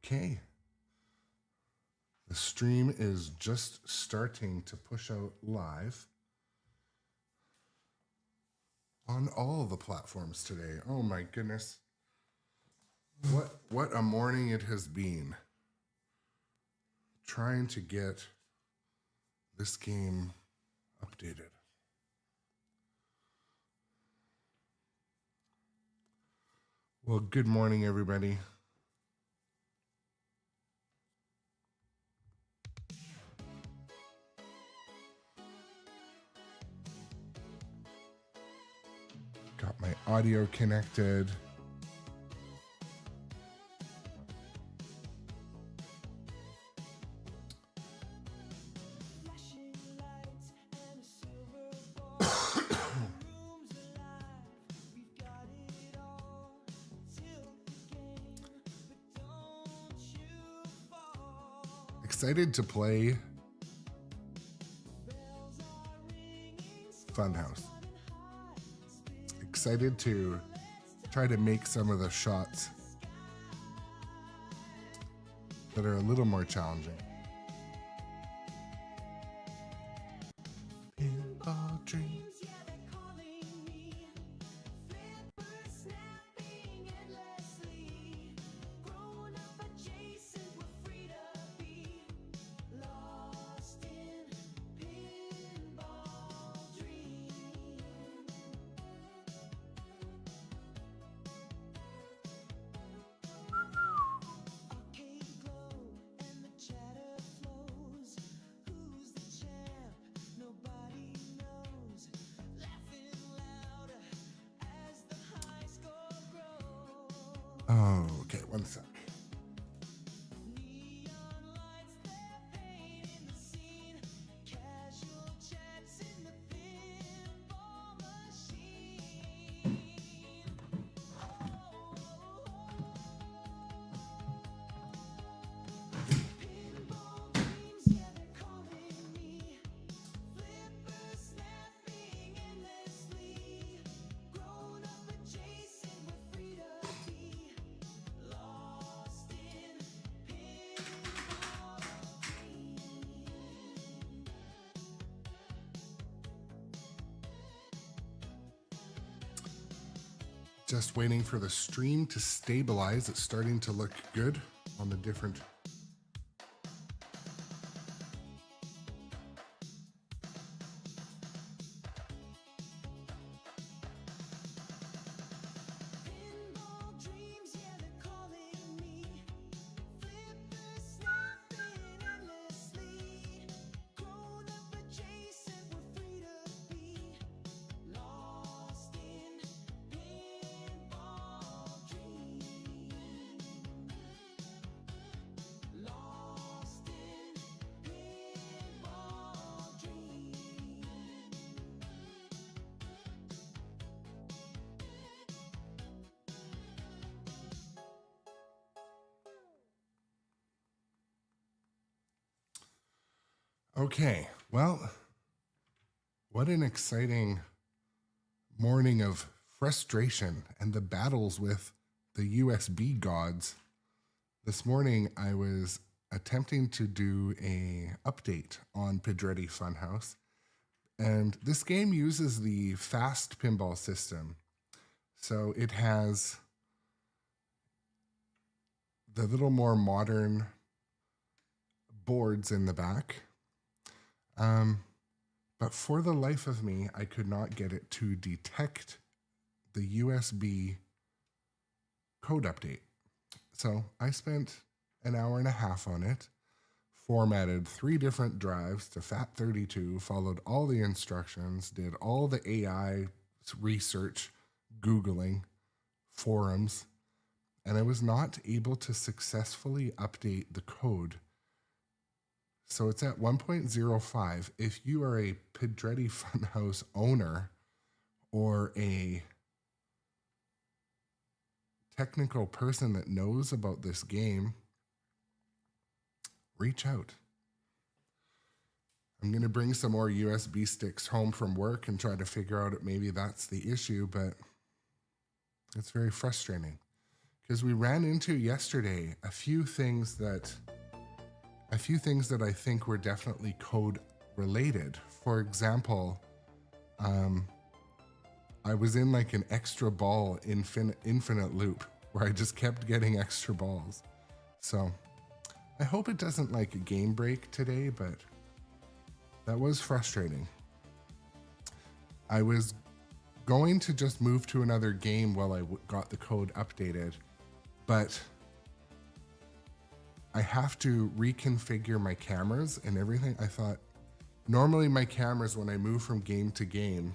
Okay. The stream is just starting to push out live on all the platforms today. Oh my goodness. What a morning it has been. Trying to get this game updated. Well, good morning, everybody. Got my audio connected. Excited to play Funhouse. Excited to try to make some of the shots that are a little more challenging. Pinball dreams. Oh, okay, one sec. Just waiting for the stream to stabilize. It's starting to look good on the different. Okay, well, what an exciting morning of frustration and the battles with the USB gods. This morning, I was attempting to do a update on Pedretti Funhouse, and this game uses the fast pinball system. So it has the little more modern boards in the back. But for the life of me, I could not get it to detect the USB code update. So I spent an hour and a half on it, formatted 3 different drives to FAT32, followed all the instructions, did all the AI research, Googling, forums, and I was not able to successfully update the code. So it's at 1.05. If you are a Pedretti Funhouse owner or a technical person that knows about this game, reach out. I'm going to bring some more USB sticks home from work and try to figure out if maybe that's the issue, but it's very frustrating because we ran into yesterday a few things that I think were definitely code related. For example, I was in like an extra ball infinite loop where I just kept getting extra balls. So I hope it doesn't like game break today, but that was frustrating. I was going to just move to another game while I got the code updated, but I have to reconfigure my cameras and everything. I thought normally my cameras, when I move from game to game,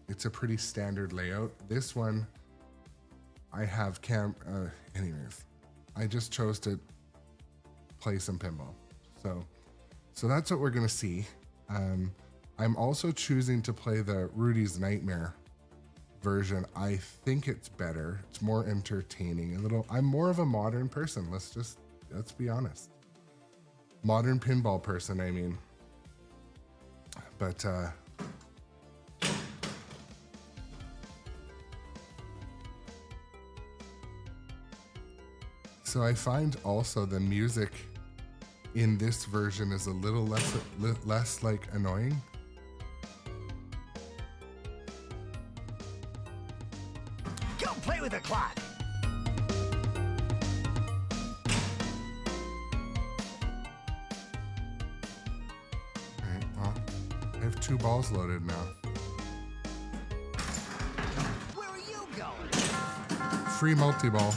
it's a pretty standard layout. This one, I have anyways, I just chose to play some pinball. So that's what we're gonna see. I'm also choosing to play the Rudys Nightmare version. I think it's better. It's more entertaining. I'm more of a modern person. Let's be honest. Modern pinball person, I mean. But so I find also the music in this version is a little less like annoying. Go play with the clock. Alright, well, I have 2 balls loaded now. Where are you going? Free multi-ball.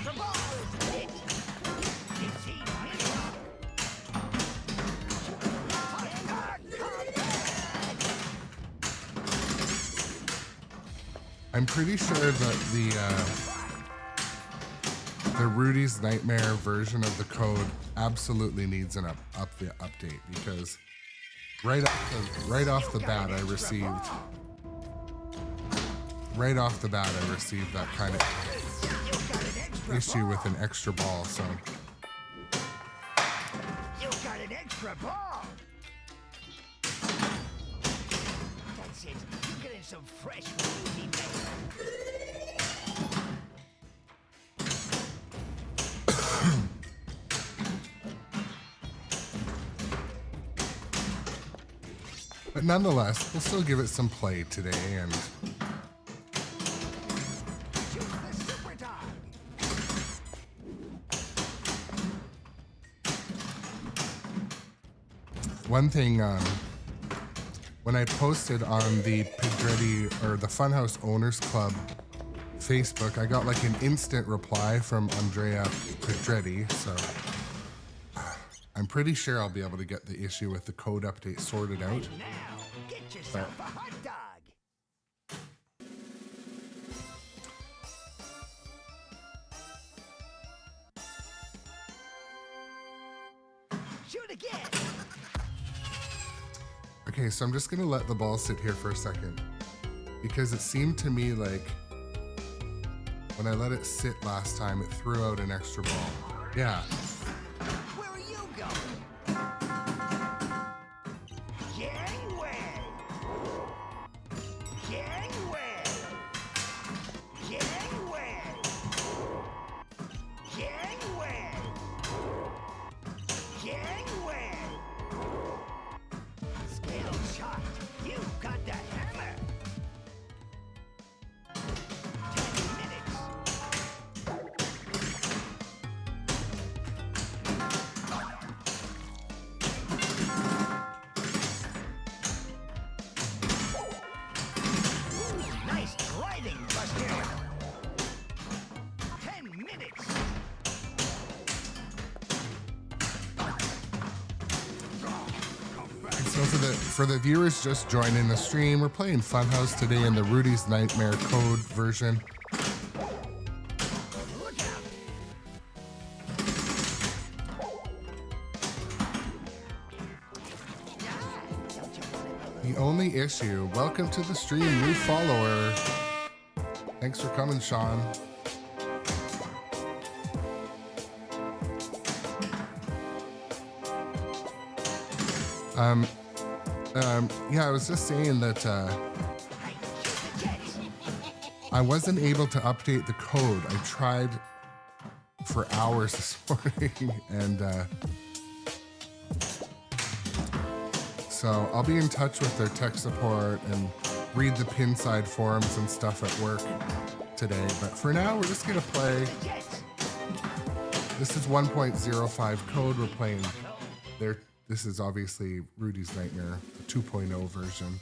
The ball is hit. Is he hit? I'm pretty sure that the Rudys Nightmare version of the code absolutely needs an update, because right off the bat I received that kind of issue with an extra ball. So You got an extra ball. That's it. You're getting some fresh movie maker. but nonetheless, we'll still give it some play today. And Shoot the super dog. one thing, when I posted on the Pedretti or the Funhouse Owners Club Facebook, I got like an instant reply from Andrea Pedretti. So I'm pretty sure I'll be able to get the issue with the code update sorted out. Now, get yourself a hot dog. Shoot again. Okay, so I'm just gonna let the ball sit here for a second, because it seemed to me like when I let it sit last time, it threw out an extra ball. Yeah. Where are you going? Gangway. Gangway. Gangway. Gangway. Gangway. Scale shot. You got the hammer. 10 minutes. Nice gliding, Buster. 10 minutes. So for the viewers just joining the stream, we're playing Funhouse today in the Rudys Nightmare code version. Look out. The only issue, welcome to the stream, new follower. Thanks for coming, Sean. Yeah, I was just saying that Hey, shoot the jets. I wasn't able to update the code. I tried for hours this morning, and so I'll be in touch with their tech support and read the Pinside forums and stuff at work today. But for now, we're just gonna play. This is 1.05 code. We're playing there. This is obviously Rudy's Nightmare, the 2.0 version.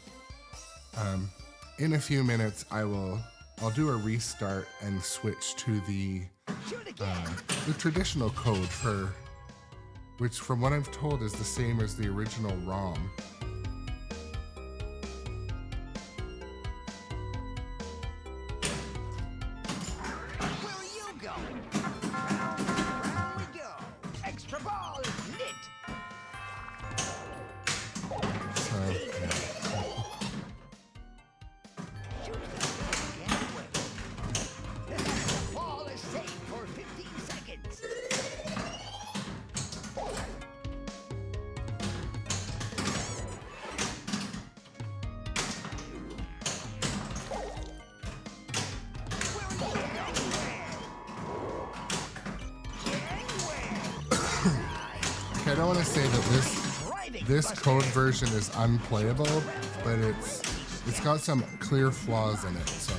In a few minutes, I'll do a restart and switch to the traditional code for, which from what I've told is the same as the original ROM. Where you go? Round we go. Extra ball is lit. So, yeah. Shoot the can't wait. The ball is safe for 15 seconds. Okay, I don't want to say that this code version is unplayable, but it's got some clear flaws in it. So,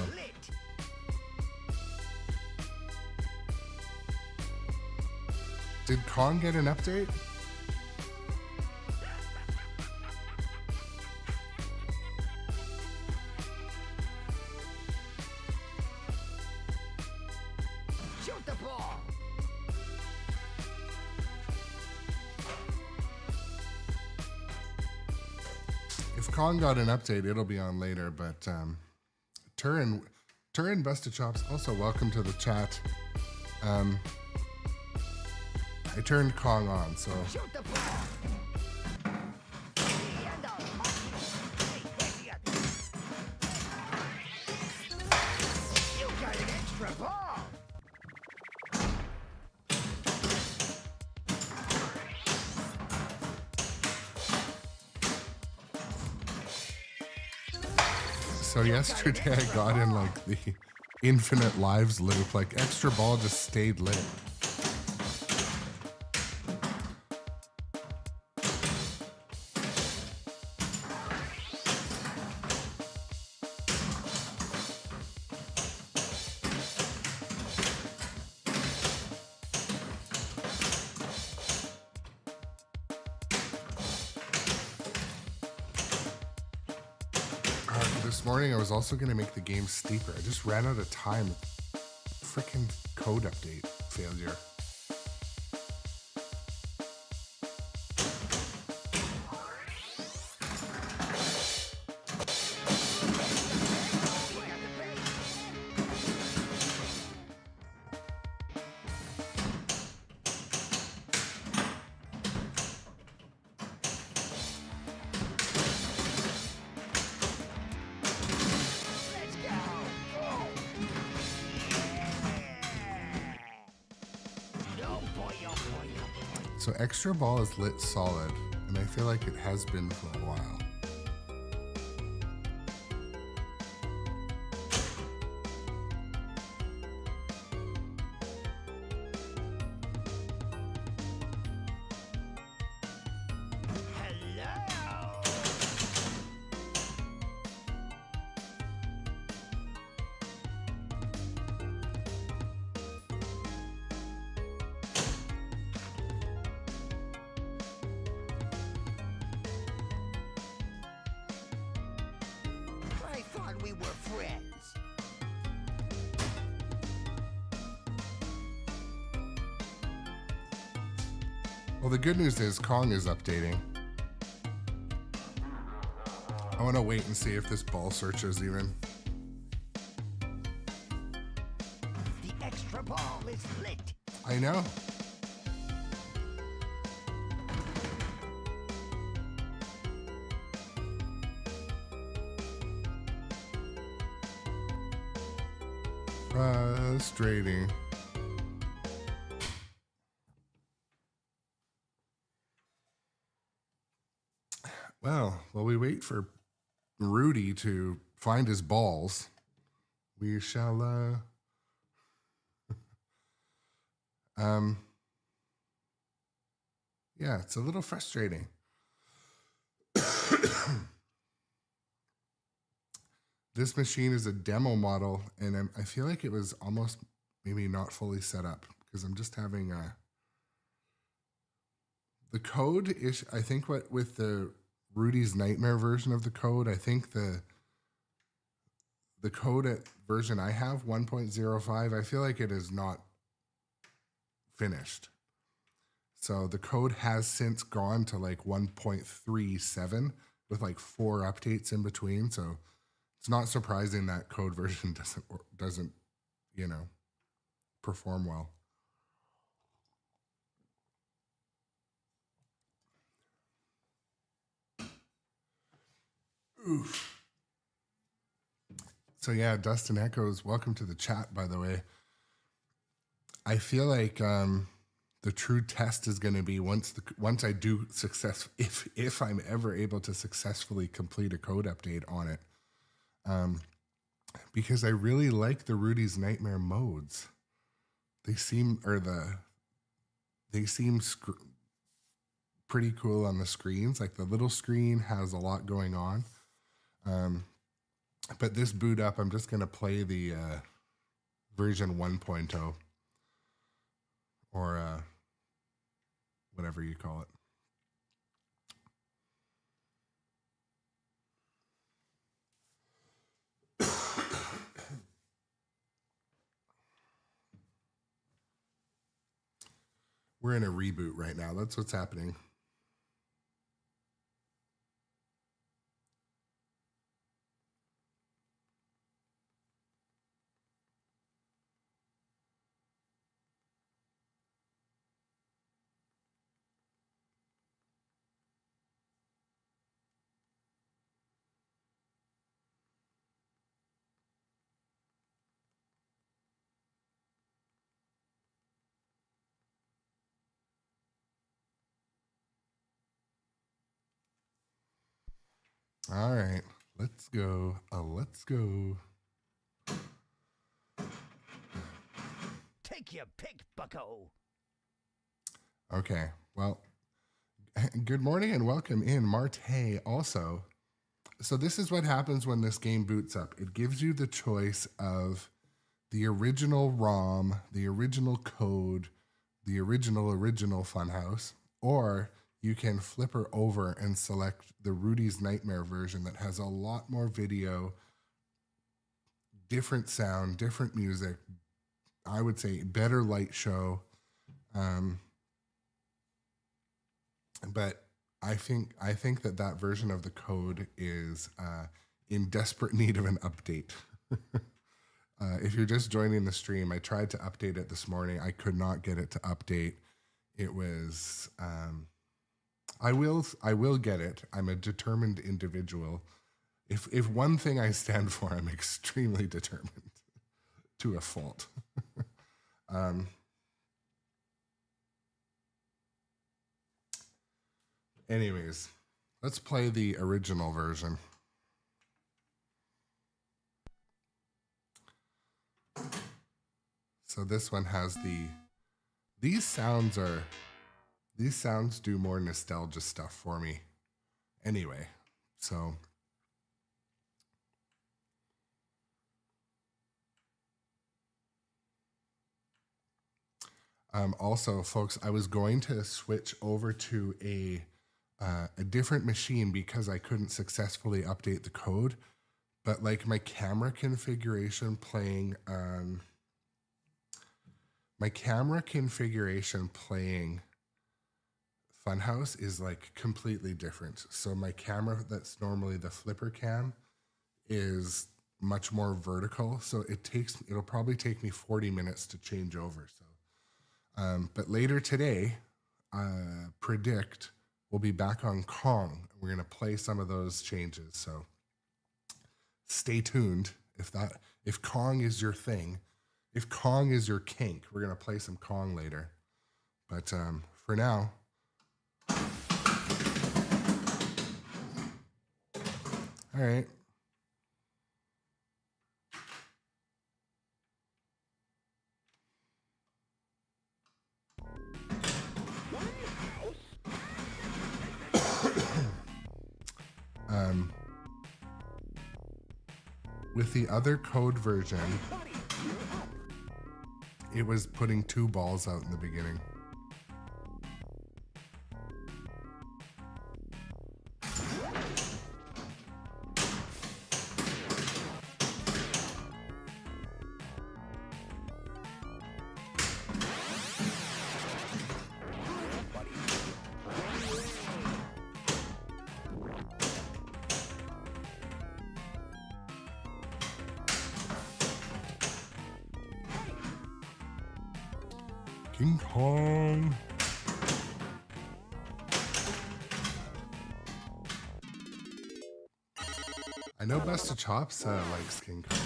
did Kong get an update? Shoot the ball. If Kong got an update, it'll be on later. But Turin Busted Chops, also welcome to the chat. I turned Kong on, so Shoot the ball. You got an extra ball. so yesterday I got in like the infinite lives loop, like extra ball just stayed lit. This morning I was also going to make the game steeper. I just ran out of time. Frickin' code update failure. So extra ball is lit solid, and I feel like it has been for a while. I thought we were friends. Well, the good news is Kong is updating. I want to wait and see if this ball searches even. The extra ball is lit. I know. Frustrating. Well, while we wait for Rudy to find his balls, We shall, yeah, it's a little frustrating. This machine is a demo model, and I feel like it was almost maybe not fully set up because I'm just having the code is, I think what with the Rudy's Nightmare version of the code, I think the code at version I have 1.05, I feel like it is not finished. So the code has since gone to like 1.37 with like 4 updates in between. So it's not surprising that code version doesn't, you know, perform well. Oof. So yeah, Dustin Echoes, welcome to the chat, by the way. I feel like the true test is going to be once I do if I'm ever able to successfully complete a code update on it. Because I really like the Rudy's Nightmare modes. They seem pretty cool on the screens. Like the little screen has a lot going on. But this boot up, I'm just going to play the version 1.0 or whatever you call it. We're in a reboot right now. That's what's happening. All right, let's go. Let's go. Take your pick, bucko. Okay, well, good morning and welcome in, Marte also. So this is what happens when this game boots up. It gives you the choice of the original ROM, the original code, the original Funhouse, or you can flip her over and select the Rudy's Nightmare version that has a lot more video, different sound, different music. I would say better light show. But I think that version of the code is in desperate need of an update. If you're just joining the stream, I tried to update it this morning. I could not get it to update. It was I will get it. I'm a determined individual. If one thing I stand for, I'm extremely determined to a fault. Anyways, let's play the original version. So this one has these sounds do more nostalgia stuff for me. Anyway, so also, folks, I was going to switch over to a different machine because I couldn't successfully update the code, but like my camera configuration playing Funhouse is like completely different. So my camera that's normally the flipper cam is much more vertical. So it'll probably take me 40 minutes to change over. So, but later today, predict we'll be back on Kong. We're going to play some of those changes. So stay tuned. If Kong is your thing, if Kong is your kink, we're going to play some Kong later. But for now, all right. With the other code version, it was putting 2 balls out in the beginning. King Kong. I know Busted Chops likes King Kong,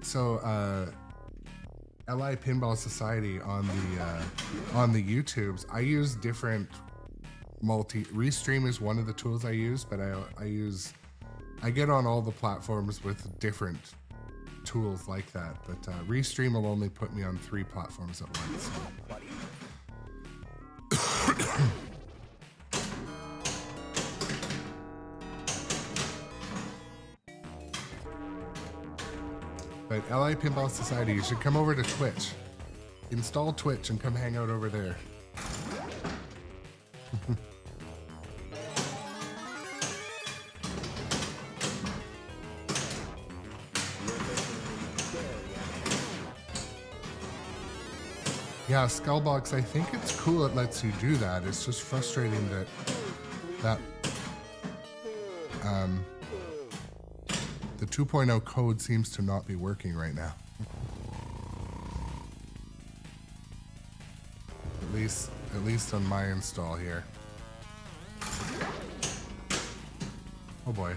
so LI Pinball Society on the YouTubes. I use different Restream is one of the tools I use, but I get on all the platforms with different tools like that, but Restream will only put me on 3 platforms at once. But LI Pinball Society, you should come over to Twitch. Install Twitch and come hang out over there. Yeah, Skullbox, I think it's cool it lets you do that. It's just frustrating that the 2.0 code seems to not be working right now. At least on my install here. Oh boy.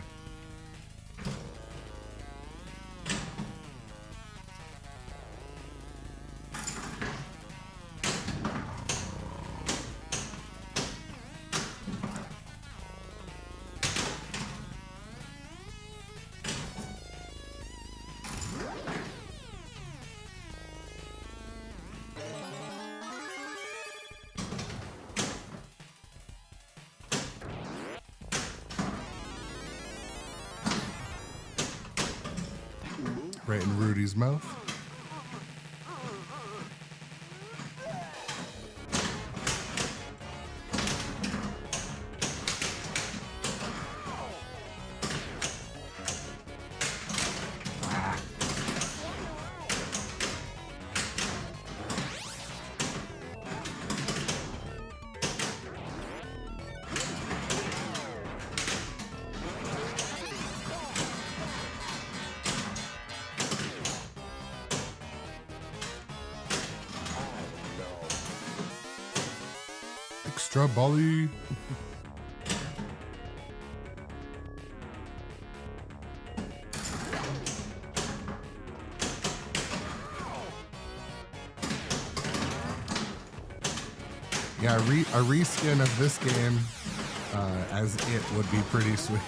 Right in Rudy's mouth. Extra volley. Yeah, a reskin of this game as it would be pretty sweet.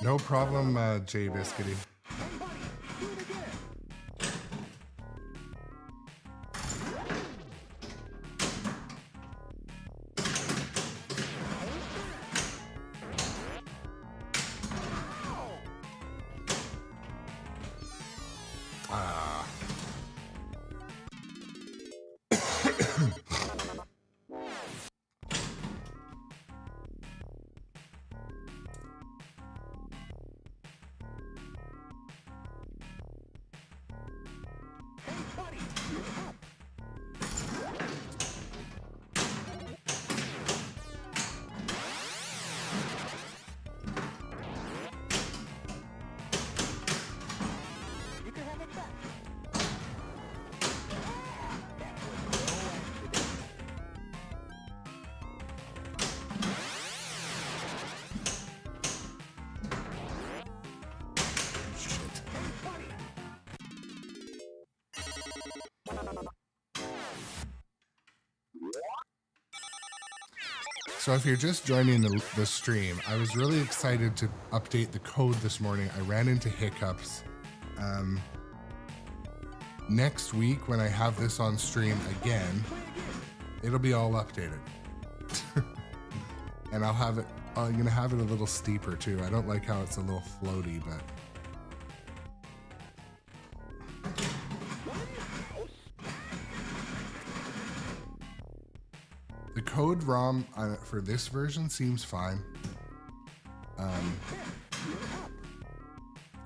No problem, Jay Biscuity. So if you're just joining the stream, I was really excited to update the code this morning. I ran into hiccups. Next week, when I have this on stream again, it'll be all updated. And I'll have it, I'm gonna have it a little steeper too. I don't like how it's a little floaty, but. The code ROM for this version seems fine.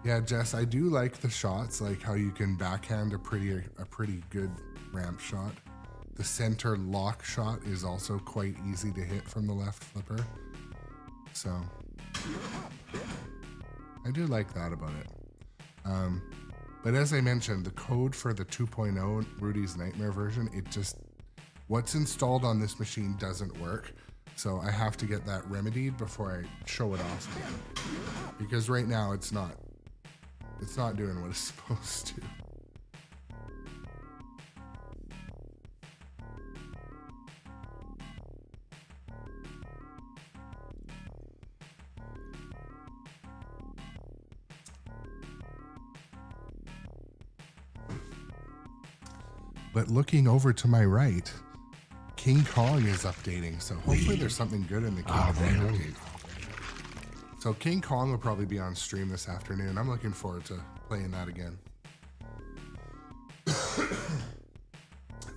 Yeah, Jess, I do like the shots, like how you can backhand a pretty good ramp shot. The center lock shot is also quite easy to hit from the left flipper. So I do like that about it. But as I mentioned, the code for the 2.0 Rudy's Nightmare version, what's installed on this machine doesn't work. So I have to get that remedied before I show it off again. Because right now it's not doing what it's supposed to. But looking over to my right, King Kong is updating, so hopefully there's something good in the King Kong update. So King Kong will probably be on stream this afternoon. I'm looking forward to playing that again.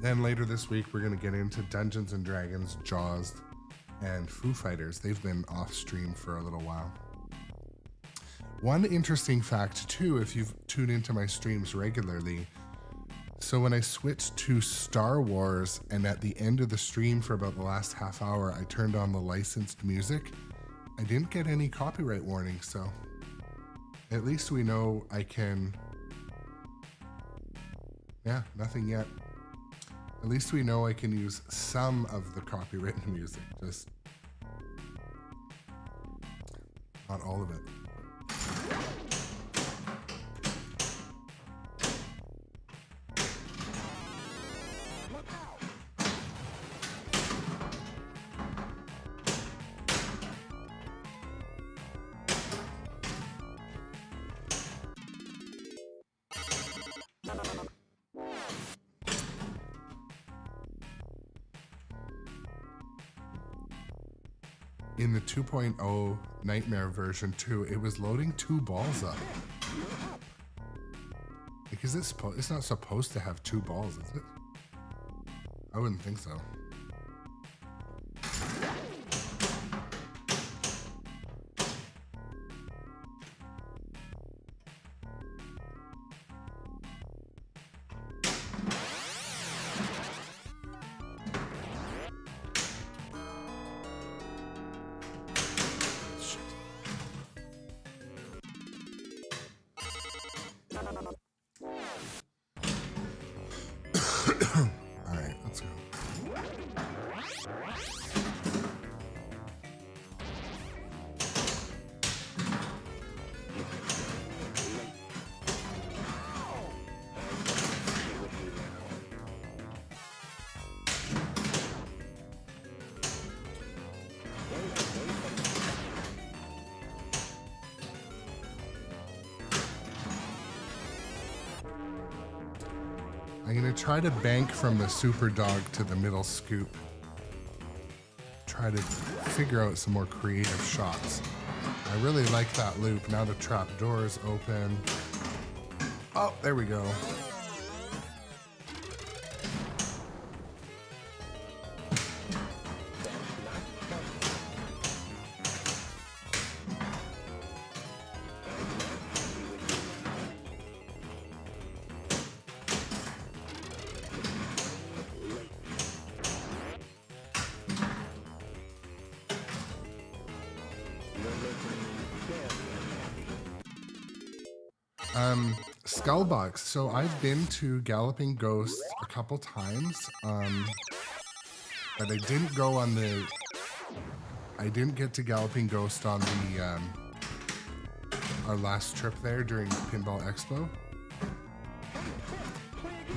Then later this week, we're going to get into Dungeons & Dragons, Jaws, and Foo Fighters. They've been off stream for a little while. One interesting fact too, if you've tuned into my streams regularly, so when I switched to Star Wars and at the end of the stream for about the last half hour, I turned on the licensed music, I didn't get any copyright warnings, so at least we know I can, yeah, nothing yet. At least we know I can use some of the copywritten music, just not all of it. In the 2.0 Nightmare version 2, it was loading 2 balls up. Because it's not supposed to have 2 balls, is it? I wouldn't think so. I'm gonna try to bank from the super dog to the middle scoop. Try to figure out some more creative shots. I really like that loop. Now the trap door is open. Oh, there we go. Skullbox. So I've been to Galloping Ghost a couple times, but I didn't go on the. I didn't get to Galloping Ghost on the our last trip there during Pinball Expo.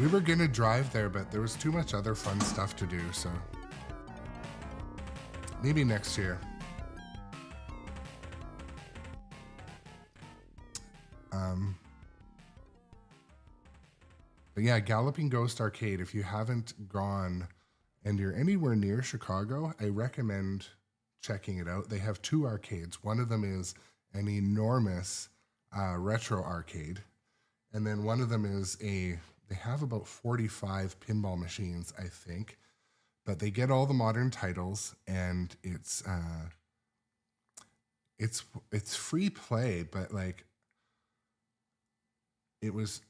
We were gonna drive there, but there was too much other fun stuff to do, so maybe next year. But yeah, Galloping Ghost Arcade, if you haven't gone and you're anywhere near Chicago, I recommend checking it out. They have 2 arcades. One of them is an enormous retro arcade. And then one of them is they have about 45 pinball machines, I think. But they get all the modern titles, and it's free play, but like it was,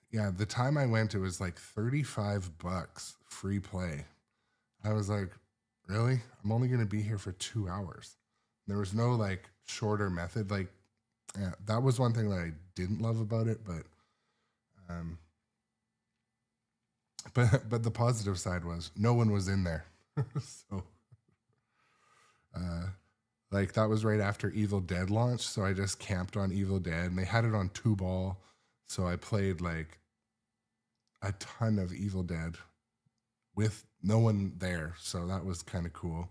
yeah, the time I went, it was like $35 free play. I was like, really? I'm only going to be here for 2 hours. There was no like shorter method. Like, yeah, that was one thing that I didn't love about it, but the positive side was no one was in there. So, like that was right after Evil Dead launched. So I just camped on Evil Dead, and they had it on 2-ball. So I played like a ton of Evil Dead with no one there. So that was kind of cool.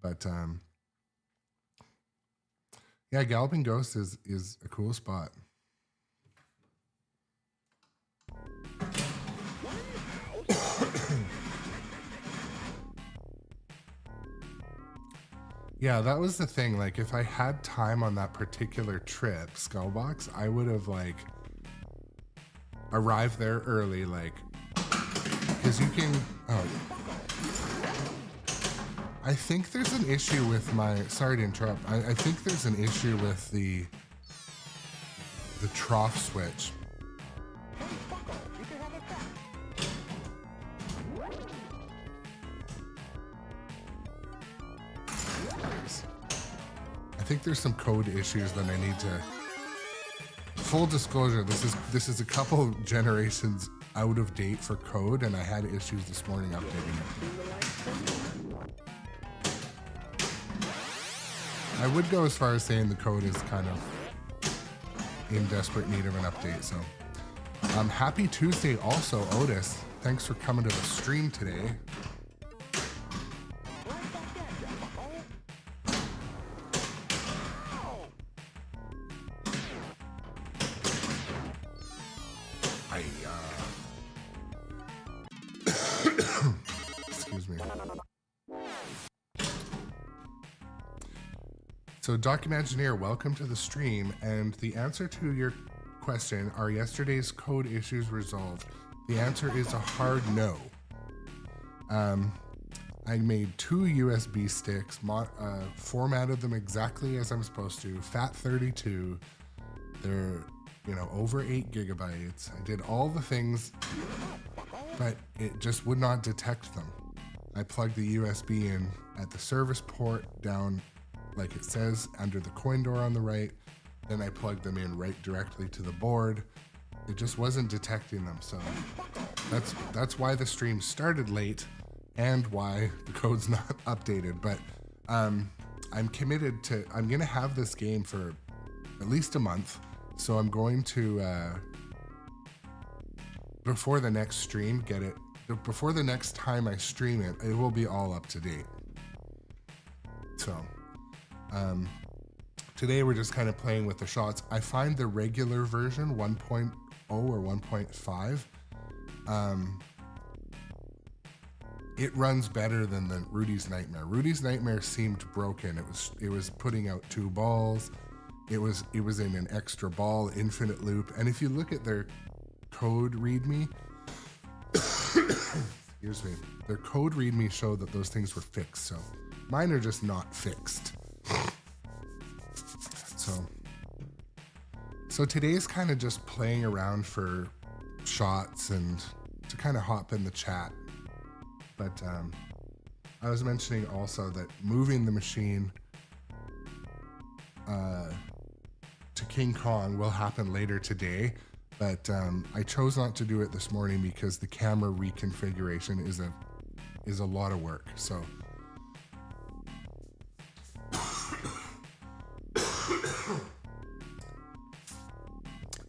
But yeah, Galloping Ghost is a cool spot. Yeah, that was the thing. Like, if I had time on that particular trip, Skullbox, I would have like arrived there early, like, because you can. Oh, I think there's an issue with my. Sorry to interrupt. I think there's an issue with the trough switch. I think there's some code issues that I need to. Full disclosure, this is a couple generations out of date for code, and I had issues this morning updating it. I would go as far as saying the code is kind of in desperate need of an update. So, happy Tuesday, also Otis. Thanks for coming to the stream today. Excuse me. So, Documengineer, welcome to the stream. And the answer to your question, are yesterday's code issues resolved? The answer is a hard no. I made 2 USB sticks, formatted them exactly as I'm supposed to, FAT32. They're, over 8 gigabytes. I did all the things, but it just would not detect them. I plugged the USB in at the service port down like it says under the coin door on the right. Then I plugged them in right directly to the board. It just wasn't detecting them. So that's why the stream started late and why the code's not updated. But I'm committed to, I'm going to have this game for at least a month. So I'm going to, before the next stream, before the next time I stream it, it will be all up to date. So, today we're just kind of playing with the shots. I find the regular version 1.0 or 1.5, it runs better than the Rudys Nightmare. Rudys Nightmare seemed broken. It was putting out 2 balls. It was in an extra ball, infinite loop. And if you look at their code readme, excuse me, their code readme showed that those things were fixed. So mine are just not fixed. So today's kind of just playing around for shots and to kind of hop in the chat. But I was mentioning also that moving the machine to King Kong will happen later today, but I chose not to do it this morning because the camera reconfiguration is a lot of work. So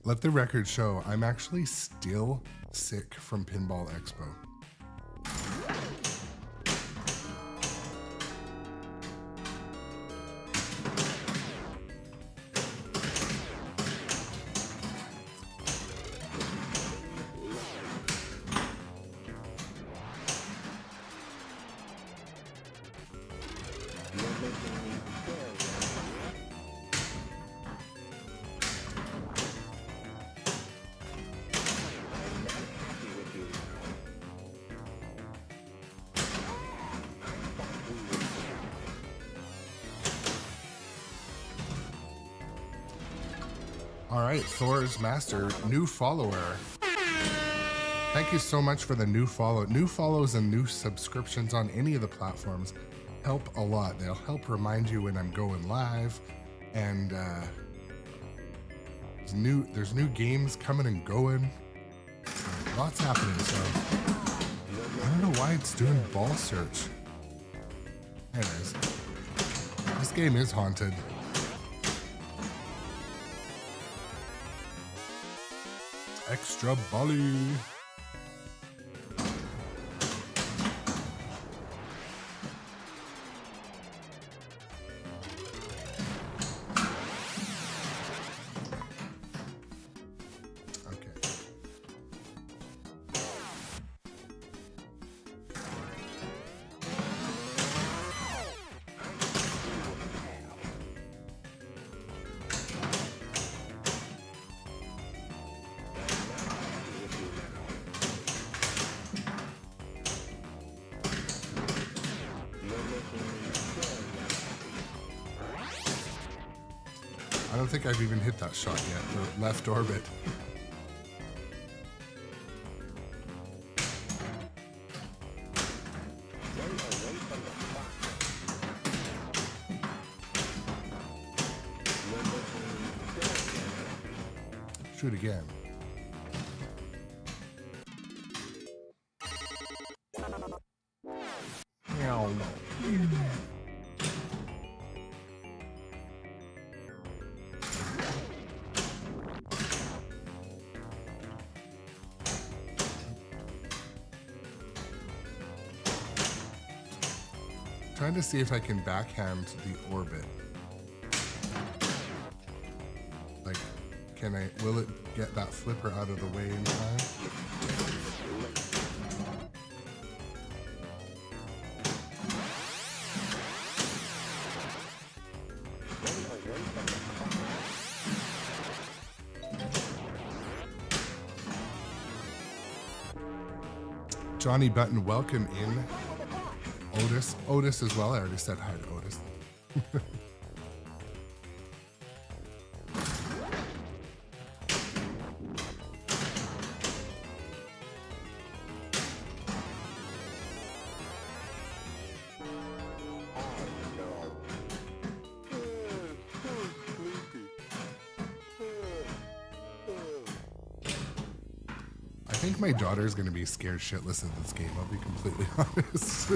let the record show, I'm actually still sick from Pinball Expo. All right, Thor's Master, new follower. Thank you so much for the new follow. New follows and new subscriptions on any of the platforms help a lot. They'll help remind you when I'm going live, and there's new games coming and going. Lots happening. So I don't know why it's doing ball search. Anyways, this game is haunted. Extra Bally. I don't think I've even hit that shot yet, the left orbit. Shoot again. Meow. Trying to see if I can backhand the orbit. Like, will it get that flipper out of the way in time? Johnny Button, welcome in. Otis as well. I already said hi to Otis. I think my daughter's going to be scared shitless of this game, I'll be completely honest.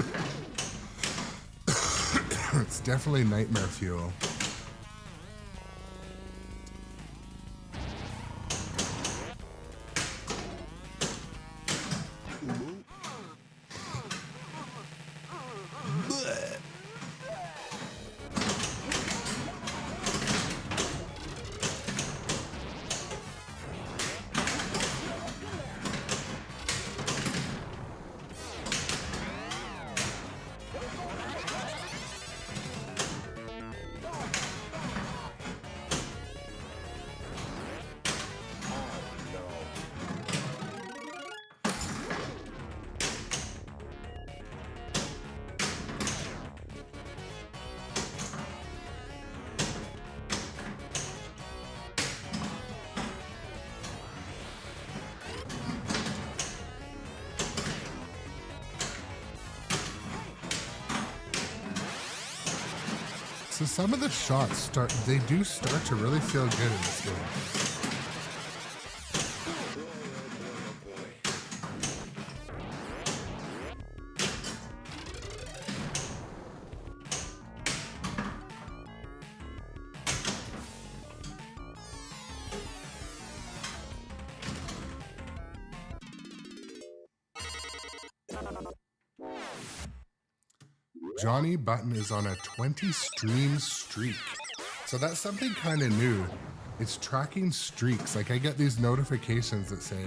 It's definitely nightmare fuel. So some of the shots do start to really feel good in this game. Johnny Button is on a 20 stream streak. So that's something kind of new. It's tracking streaks. Like I get these notifications that say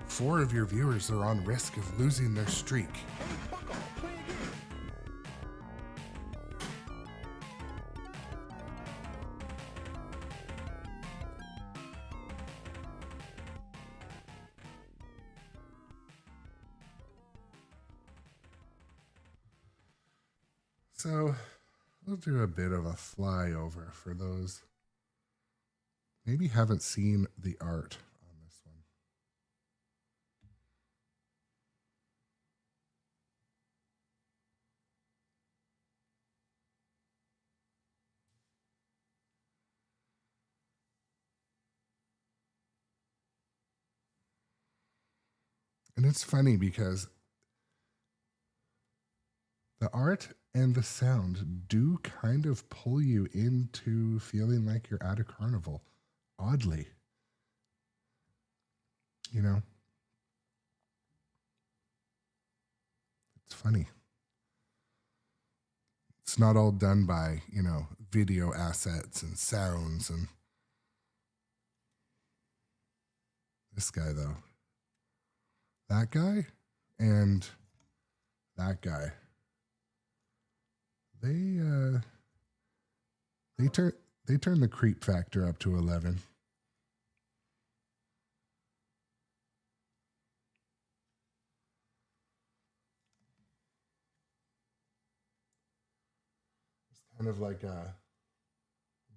4 of your viewers are on risk of losing their streak. So we'll do a bit of a flyover for those maybe haven't seen the art on this one. And it's funny because the art and the sound do kind of pull you into feeling like you're at a carnival, oddly. You know, it's funny. It's not all done by, you know, video assets and sounds and this guy, though. That guy and that guy. They turn the creep factor up to 11. It's kind of like a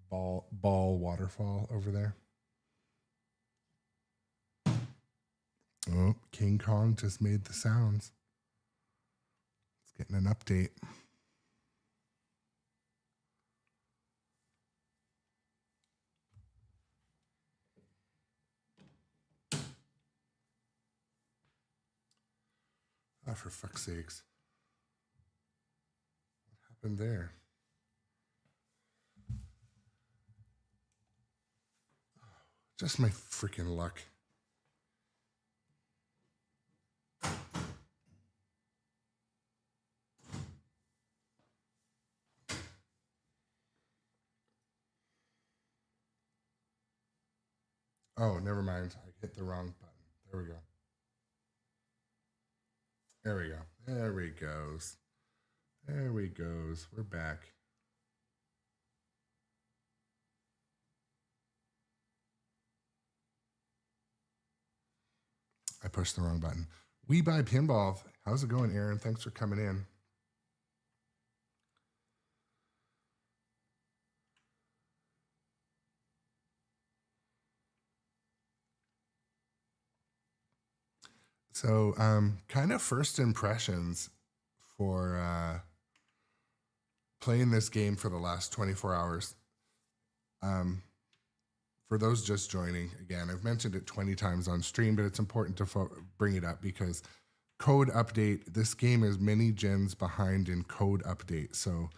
ball waterfall over there. Oh, King Kong just made the sounds. It's getting an update. Ah, for fuck's sakes. What happened there? Just my freaking luck. Oh, never mind. I hit the wrong button. There we go. There we go. There we goes. There we goes. We're back. I pushed the wrong button. We Buy Pinball. How's it going, Aaron? Thanks for coming in. So, kind of first impressions for playing this game for the last 24 hours. For those just joining, again, I've mentioned it 20 times on stream, but it's important to bring it up because code update, this game is many gens behind in code update. So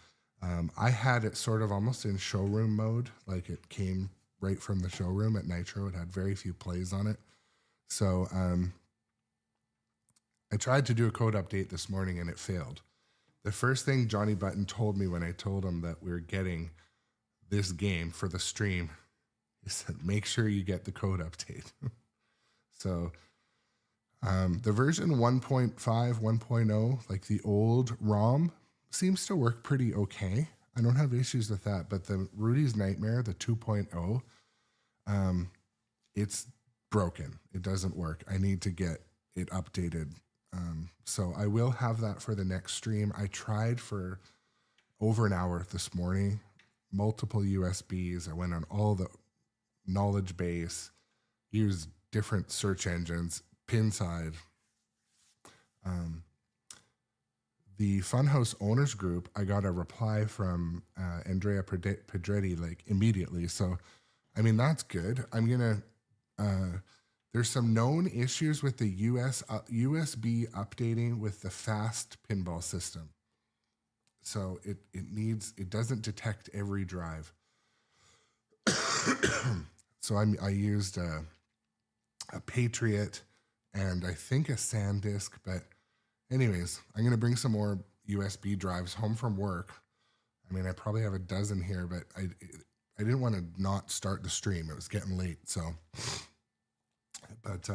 I had it sort of almost in showroom mode, like it came right from the showroom at Nitro. It had very few plays on it. So I tried to do a code update this morning and it failed. The first thing Johnny Button told me when I told him that we're getting this game for the stream, he said, make sure you get the code update. So the version 1.5, 1.0, like the old ROM, seems to work pretty okay. I don't have issues with that, but the Rudys Nightmare, the 2.0, it's broken. It doesn't work. I need to get it updated. So I will have that for the next stream. I tried for over an hour this morning, multiple USBs. I went on all the knowledge base, used different search engines, Pinside. The Funhouse owners group, I got a reply from Andrea Pedretti like immediately. So, I mean, that's good. I'm going to, there's some known issues with the USB updating with the fast pinball system. So it doesn't detect every drive. So I used a Patriot and I think a SanDisk, but anyways, I'm going to bring some more USB drives home from work. I mean, I probably have a dozen here, but I didn't want to not start the stream. It was getting late, so. But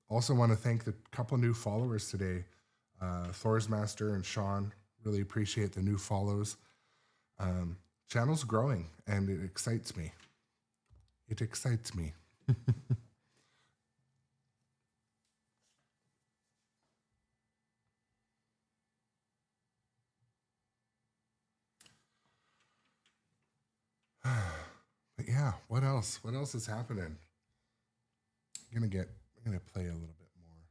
also want to thank the couple new followers today, Thorsmaster and Sean. Really appreciate the new follows. Channel's growing, and it excites me. It excites me. But yeah, what else? What else is happening? I'm gonna play a little bit more.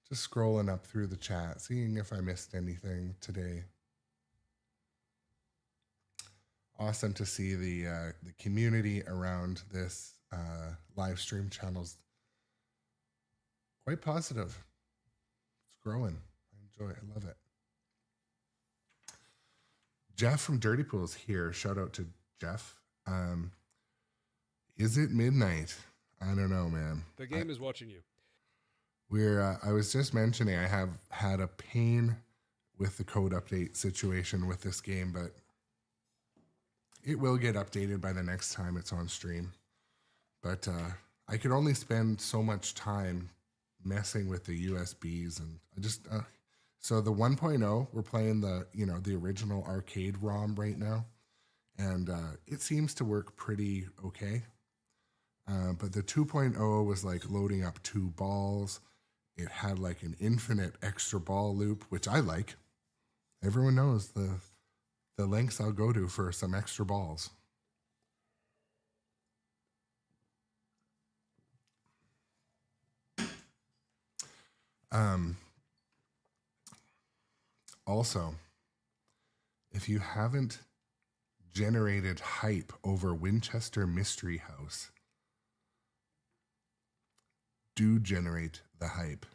Just scrolling up through the chat, seeing if I missed anything today. Awesome to see the community around this live stream channel's quite positive. It's growing. I enjoy it. I love it. Jeff from Dirty Pools here. Shout out to Jeff. Is it midnight? I don't know, man. The game is watching you. I was just mentioning I have had a pain with the code update situation with this game, but it will get updated by the next time it's on stream. But I could only spend so much time messing with the USBs, and I just so the 1.0, we're playing the original arcade ROM right now, and it seems to work pretty okay. But the 2.0 was like loading up 2 balls. It had like an infinite extra ball loop, which I like. Everyone knows the lengths I'll go to for some extra balls. Also, if you haven't generated hype over Winchester Mystery House, do generate the hype.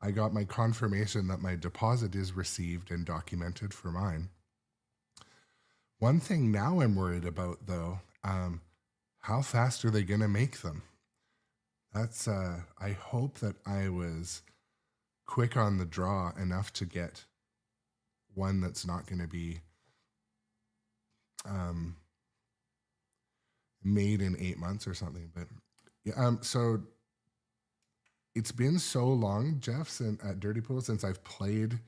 I got my confirmation that my deposit is received and documented for mine. One thing now I'm worried about, though, how fast are they going to make them? That's I hope that I was quick on the draw enough to get one that's not going to be made in 8 months or something. But yeah, so it's been so long, Jeff, at Dirty Pool since I've played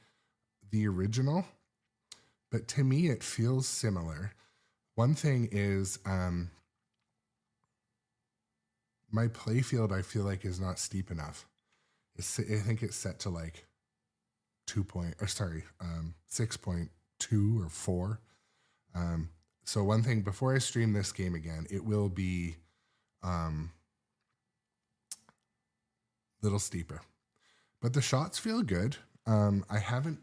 the original, but to me it feels similar. One thing is my playfield, I feel like, is not steep enough. I think it's set to like 6.2 or 4. So one thing, before I stream this game again, it will be little steeper, but the shots feel good. I haven't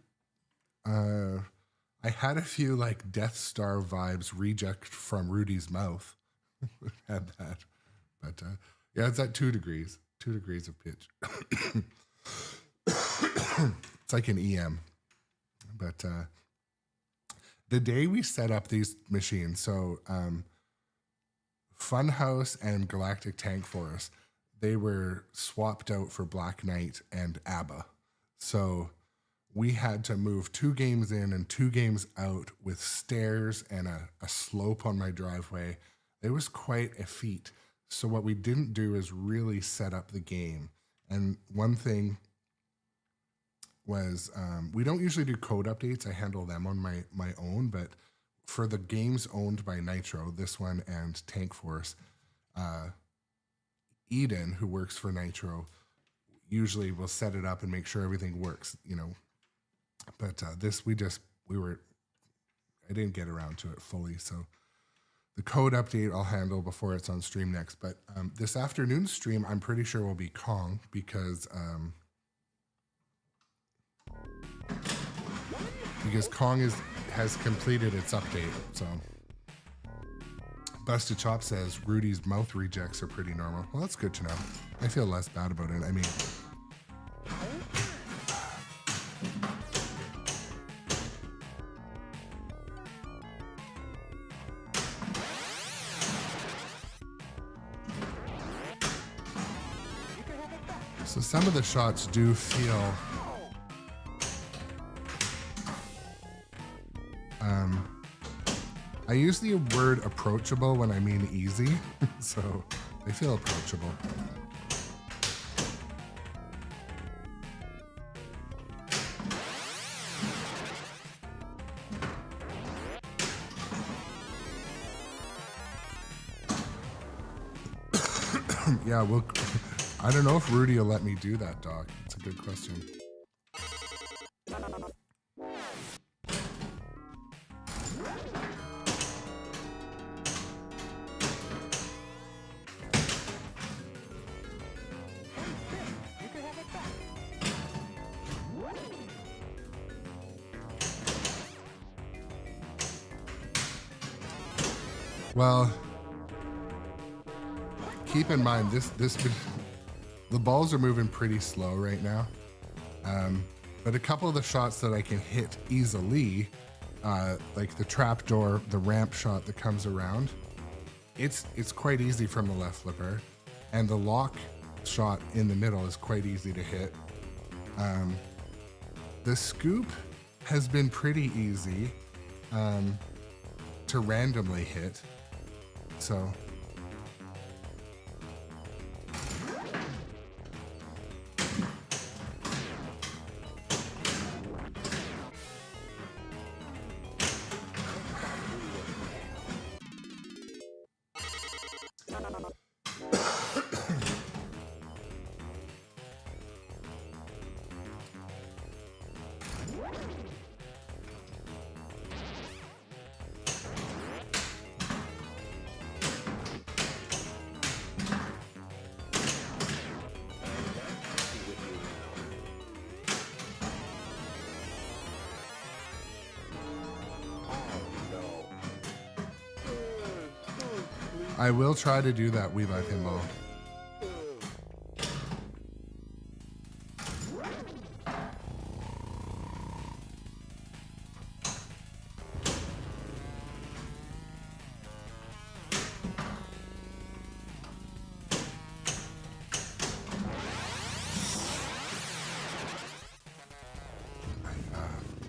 I had a few like Death Star vibes reject from Rudy's mouth. Had that, but yeah, it's at 2 degrees of pitch. It's like an EM. But the day we set up these machines, so Funhouse and Galactic Tank Force, they were swapped out for Black Knight and ABBA. So we had to move 2 games in and 2 games out with stairs and a slope on my driveway. It was quite a feat. So what we didn't do is really set up the game. And one thing was we don't usually do code updates. I handle them on my own. But for the games owned by Nitro, this one and Tank Force, Eden, who works for Nitro, usually will set it up and make sure everything works, But this, I didn't get around to it fully. So the code update I'll handle before it's on stream next. But this afternoon's stream, I'm pretty sure will be Kong because Kong has completed its update. So Busted Chop says Rudy's mouth rejects are pretty normal. Well, that's good to know. I feel less bad about it. I mean, so some of the shots do feel I use the word approachable when I mean easy, so they feel approachable. Yeah, I don't know if Rudy will let me do that, Doc. It's a good question. Well, keep in mind the balls are moving pretty slow right now. But a couple of the shots that I can hit easily, like the trap door, the ramp shot that comes around, it's quite easy from the left flipper, and the lock shot in the middle is quite easy to hit. The scoop has been pretty easy to randomly hit, so. I will try to do that We Buy Pinball.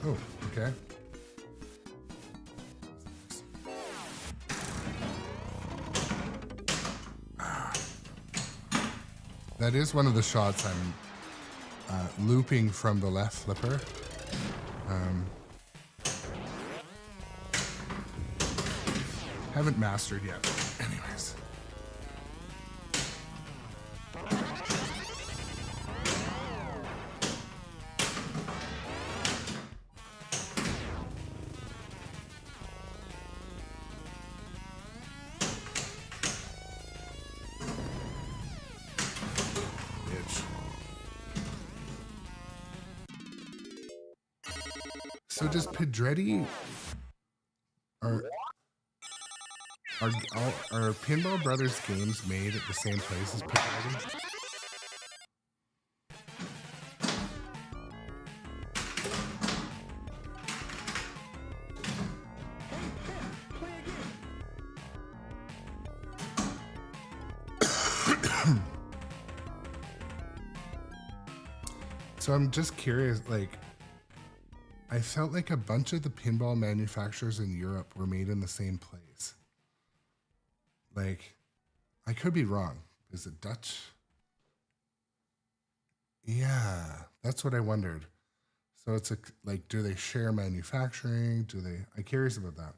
Oh, okay. That is one of the shots I'm looping from the left flipper. Haven't mastered yet. Anyways. So does Pedretti are Pinball Brothers games made at the same place as Pedretti? So I'm just curious, like, I felt like a bunch of the pinball manufacturers in Europe were made in the same place. Like, I could be wrong. Is it Dutch? Yeah, that's what I wondered. So it's like, do they share manufacturing? I'm curious about that.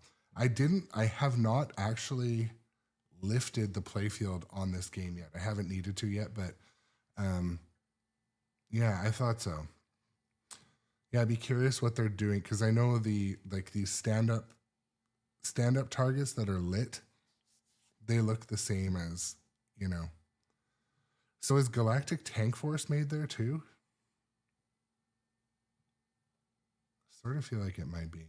I have not actually lifted the playfield on this game yet. I haven't needed to yet, but yeah, I thought so. Yeah, I'd be curious what they're doing, because I know these stand-up targets that are lit, they look the same as, you know. So is Galactic Tank Force made there too? Sort of feel like it might be.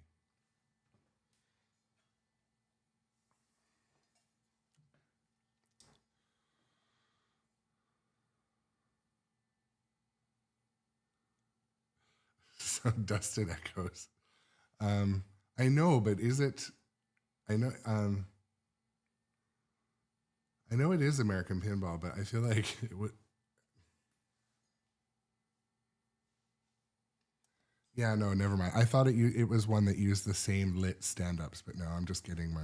So Dustin echoes. I know, but is it? I know. I know it is American Pinball, but I feel like it would. Yeah, no, never mind. I thought it was one that used the same lit stand-ups, but no, I'm just getting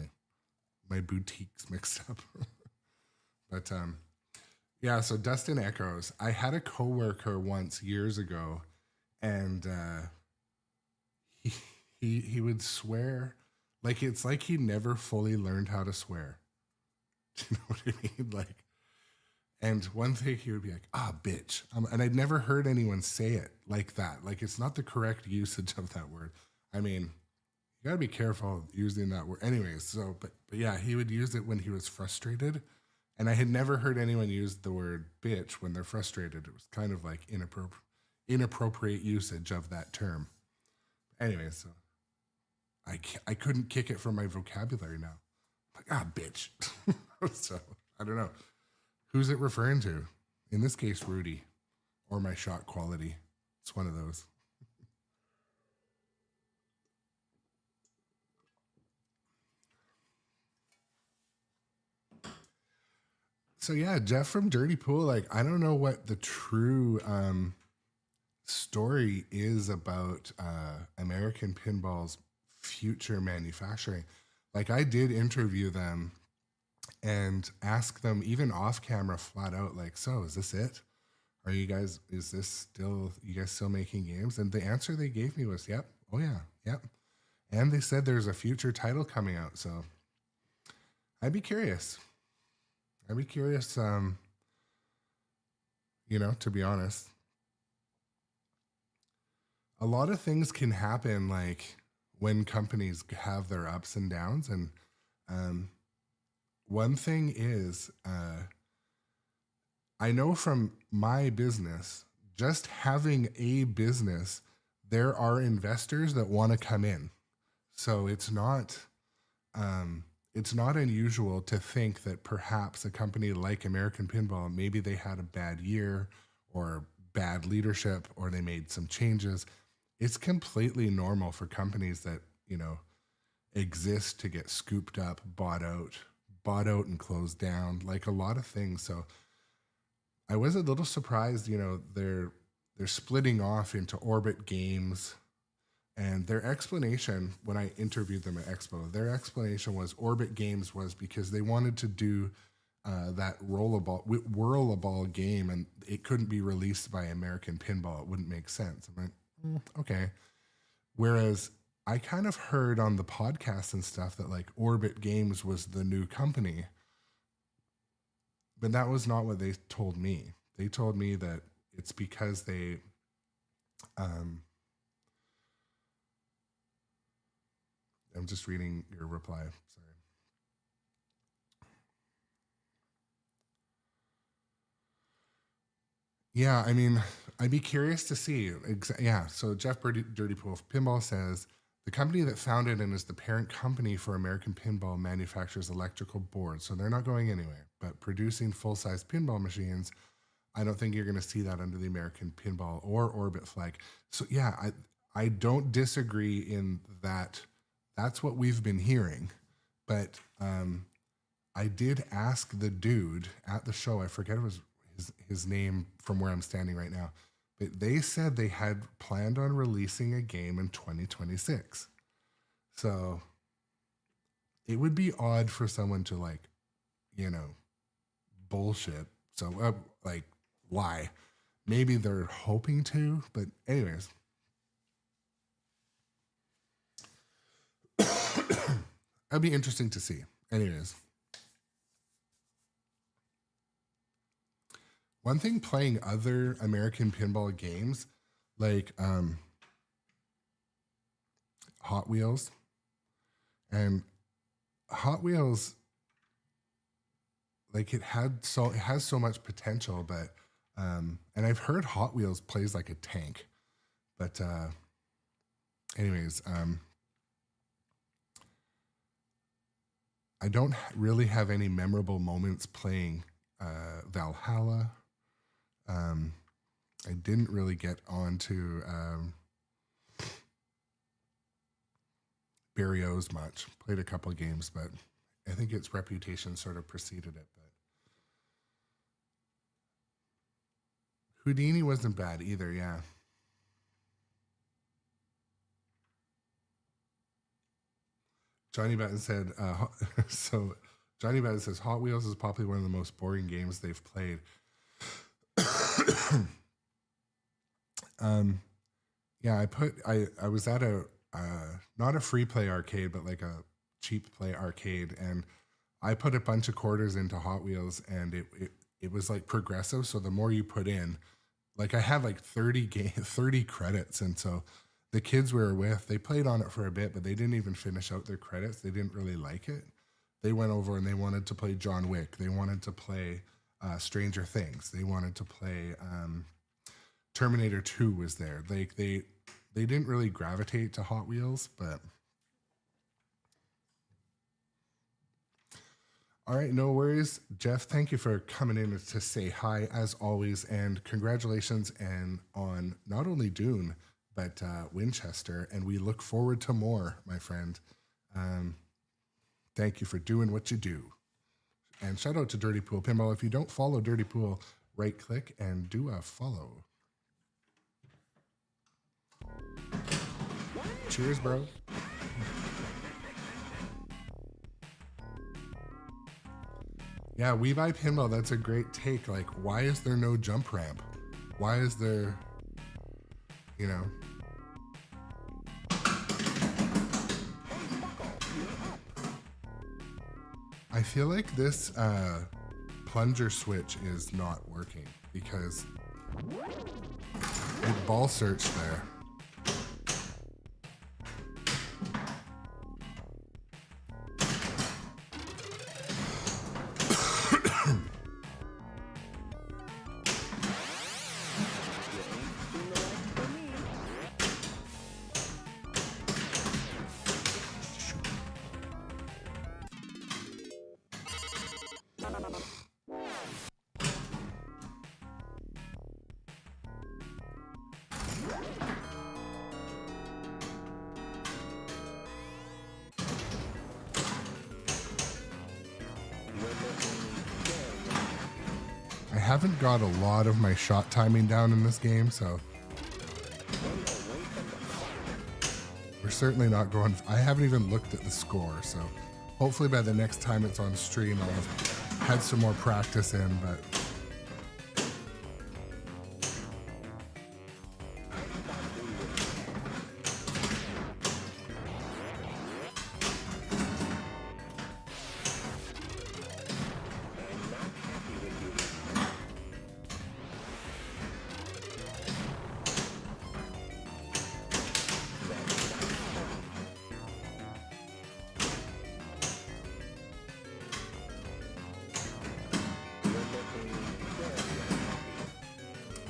my boutiques mixed up. But yeah. So Dustin echoes. I had a coworker once years ago, and he would swear like it's like he never fully learned how to swear. Do you know what I mean? Like, and one thing he would be like, bitch. And I'd never heard anyone say it like that. Like, it's not the correct usage of that word. I mean, you gotta be careful using that word. Anyways, so, but yeah, he would use it when he was frustrated. And I had never heard anyone use the word bitch when they're frustrated. It was kind of like inappropriate usage of that term. Anyway, so I couldn't kick it from my vocabulary now. Like, bitch. So I don't know. Who's it referring to? In this case, Rudy, or my shot quality. It's one of those. So yeah, Jeff from Dirty Pool, like, I don't know what the true story is about American Pinball's future manufacturing. Like, I did interview them and ask them, even off camera, flat out, like, so is this it? Are you guys, is this still, you guys still making games? And the answer they gave me was, yep. Oh yeah, yep. And they said there's a future title coming out. So I'd be curious. To be honest. A lot of things can happen, like when companies have their ups and downs. And one thing is, I know from my business, just having a business, there are investors that want to come in. So it's not unusual to think that perhaps a company like American Pinball, maybe they had a bad year or bad leadership, or they made some changes. It's completely normal for companies that, exist to get scooped up, bought out and closed down, like a lot of things. So I was a little surprised, they're splitting off into Orbit Games, and their explanation when I interviewed them at Expo, their explanation was Orbit Games was because they wanted to do that whirl-a-ball game, and it couldn't be released by American Pinball. It wouldn't make sense. I'm like, okay. Whereas I kind of heard on the podcast and stuff that like Orbit Games was the new company, but that was not what they told me. They told me that it's because they, I'm just reading your reply. Sorry. Yeah, I mean, I'd be curious to see. Yeah, so Jeff Dirty Pool Pinball says, the company that founded and is the parent company for American Pinball manufactures electrical boards, so they're not going anywhere. But producing full-size pinball machines, I don't think you're going to see that under the American Pinball or Orbit flag. So yeah, I don't disagree in that. That's what we've been hearing. But I did ask the dude at the show, I forget it was his name from where I'm standing right now, but they said they had planned on releasing a game in 2026. So it would be odd for someone to bullshit. So lie. Maybe they're hoping to, but anyways. That'd be interesting to see. Anyways. One thing playing other American Pinball games, like Hot Wheels, and Hot Wheels, like it has so much potential, but and I've heard Hot Wheels plays like a tank, but anyways, I don't really have any memorable moments playing Valhalla. I didn't really get onto Barrios much. Played a couple of games, but I think its reputation sort of preceded it. But Houdini wasn't bad either, yeah. Johnny Batten said, so Johnny Batten says, Hot Wheels is probably one of the most boring games they've played. Yeah, I was at a not a free play arcade, but like a cheap play arcade, and I put a bunch of quarters into Hot Wheels, and it was like progressive. So the more you put in, like I had like 30 credits, and so the kids we were with, they played on it for a bit, but they didn't even finish out their credits. They didn't really like it. They went over and they wanted to play John Wick. They wanted to play Stranger Things. They wanted to play Terminator 2 was there. Like they didn't really gravitate to Hot Wheels, but All right, no worries. Jeff, thank you for coming in to say hi as always, and congratulations and on not only Dune, but Winchester, and we look forward to more, my friend. Thank you for doing what you do. And shout out to Dirty Pool Pinball. If you don't follow Dirty Pool, right click and do a follow. Cheers, bro. Yeah, We Buy Pinball, that's a great take. Like, why is there no jump ramp? Why is there, you know? I feel like this plunger switch is not working because it ball searched there. I haven't got a lot of my shot timing down in this game, so we're certainly not going. I haven't even looked at the score, so hopefully by the next time it's on stream, I'll have had some more practice in, but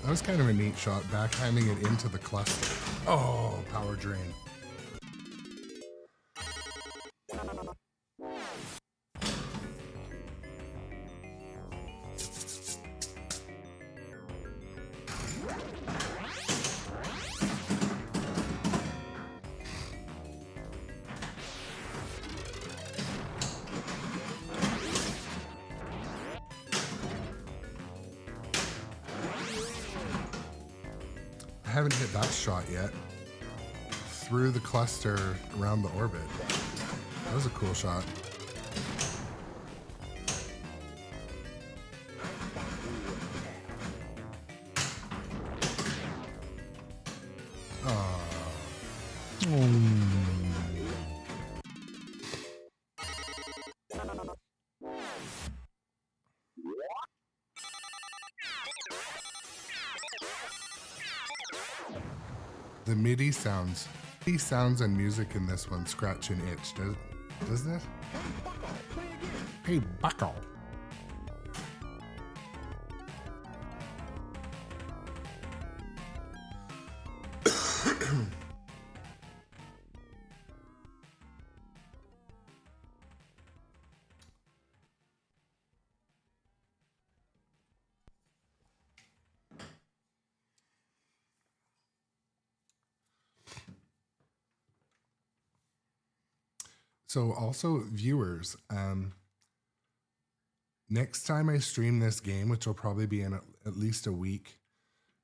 that was kind of a neat shot, backhanding it into the cluster. Oh, power drain. I haven't hit that shot yet. Through the cluster around the orbit. That was a cool shot. The MIDI sounds and music in this one scratch and itch, doesn't it? Hey, bucko. So also viewers, next time I stream this game, which will probably be in at least a week,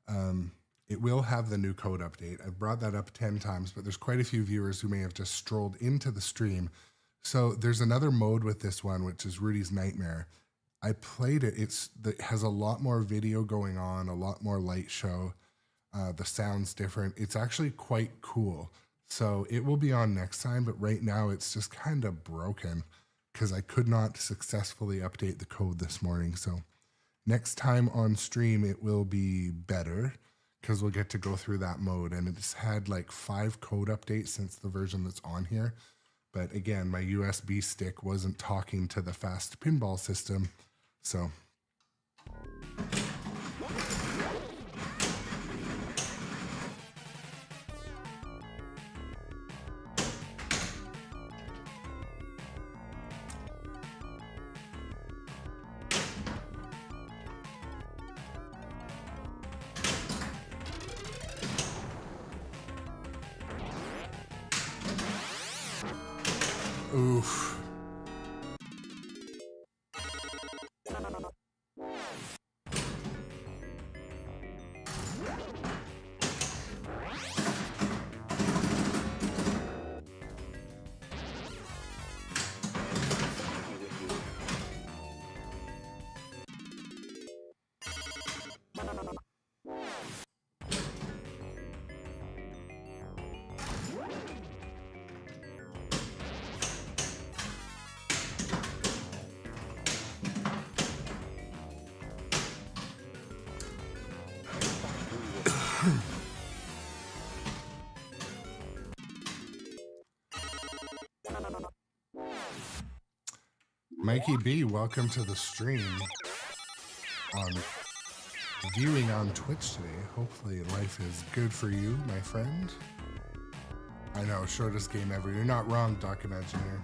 it will have the new code update. I've brought that up 10 times, but there's quite a few viewers who may have just strolled into the stream. So there's another mode with this one, which is Rudy's Nightmare. I played it. It has a lot more video going on, a lot more light show. The sound's different. It's actually quite cool. So it will be on next time, but right now it's just kind of broken because I could not successfully update the code this morning. So next time on stream, it will be better because we'll get to go through that mode. And it's had like 5 code updates since the version that's on here. But again, my USB stick wasn't talking to the fast pinball system. So Oof. Mikey B, welcome to the stream on viewing on Twitch today. Hopefully life is good for you, my friend. I know, shortest game ever. You're not wrong, Doc Imagineer.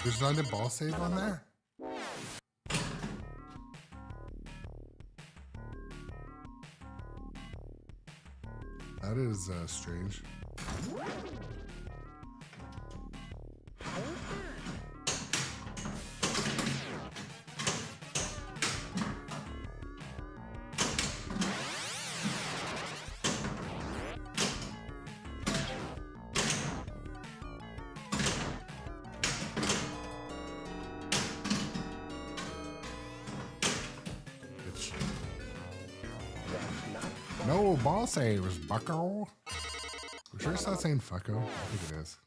There's not a ball save on there? That is strange. No ball saves, bucko. I'm sure it's not saying fucko. I think it is.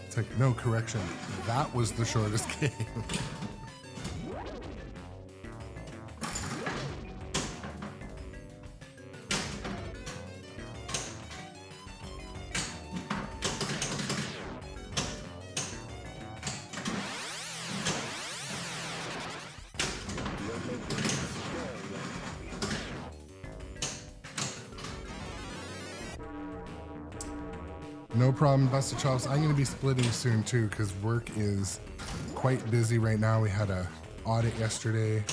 It's like, no, correction. That was the shortest game. No problem, Buster Charles. I'm going to be splitting soon too because work is quite busy right now. We had a audit yesterday.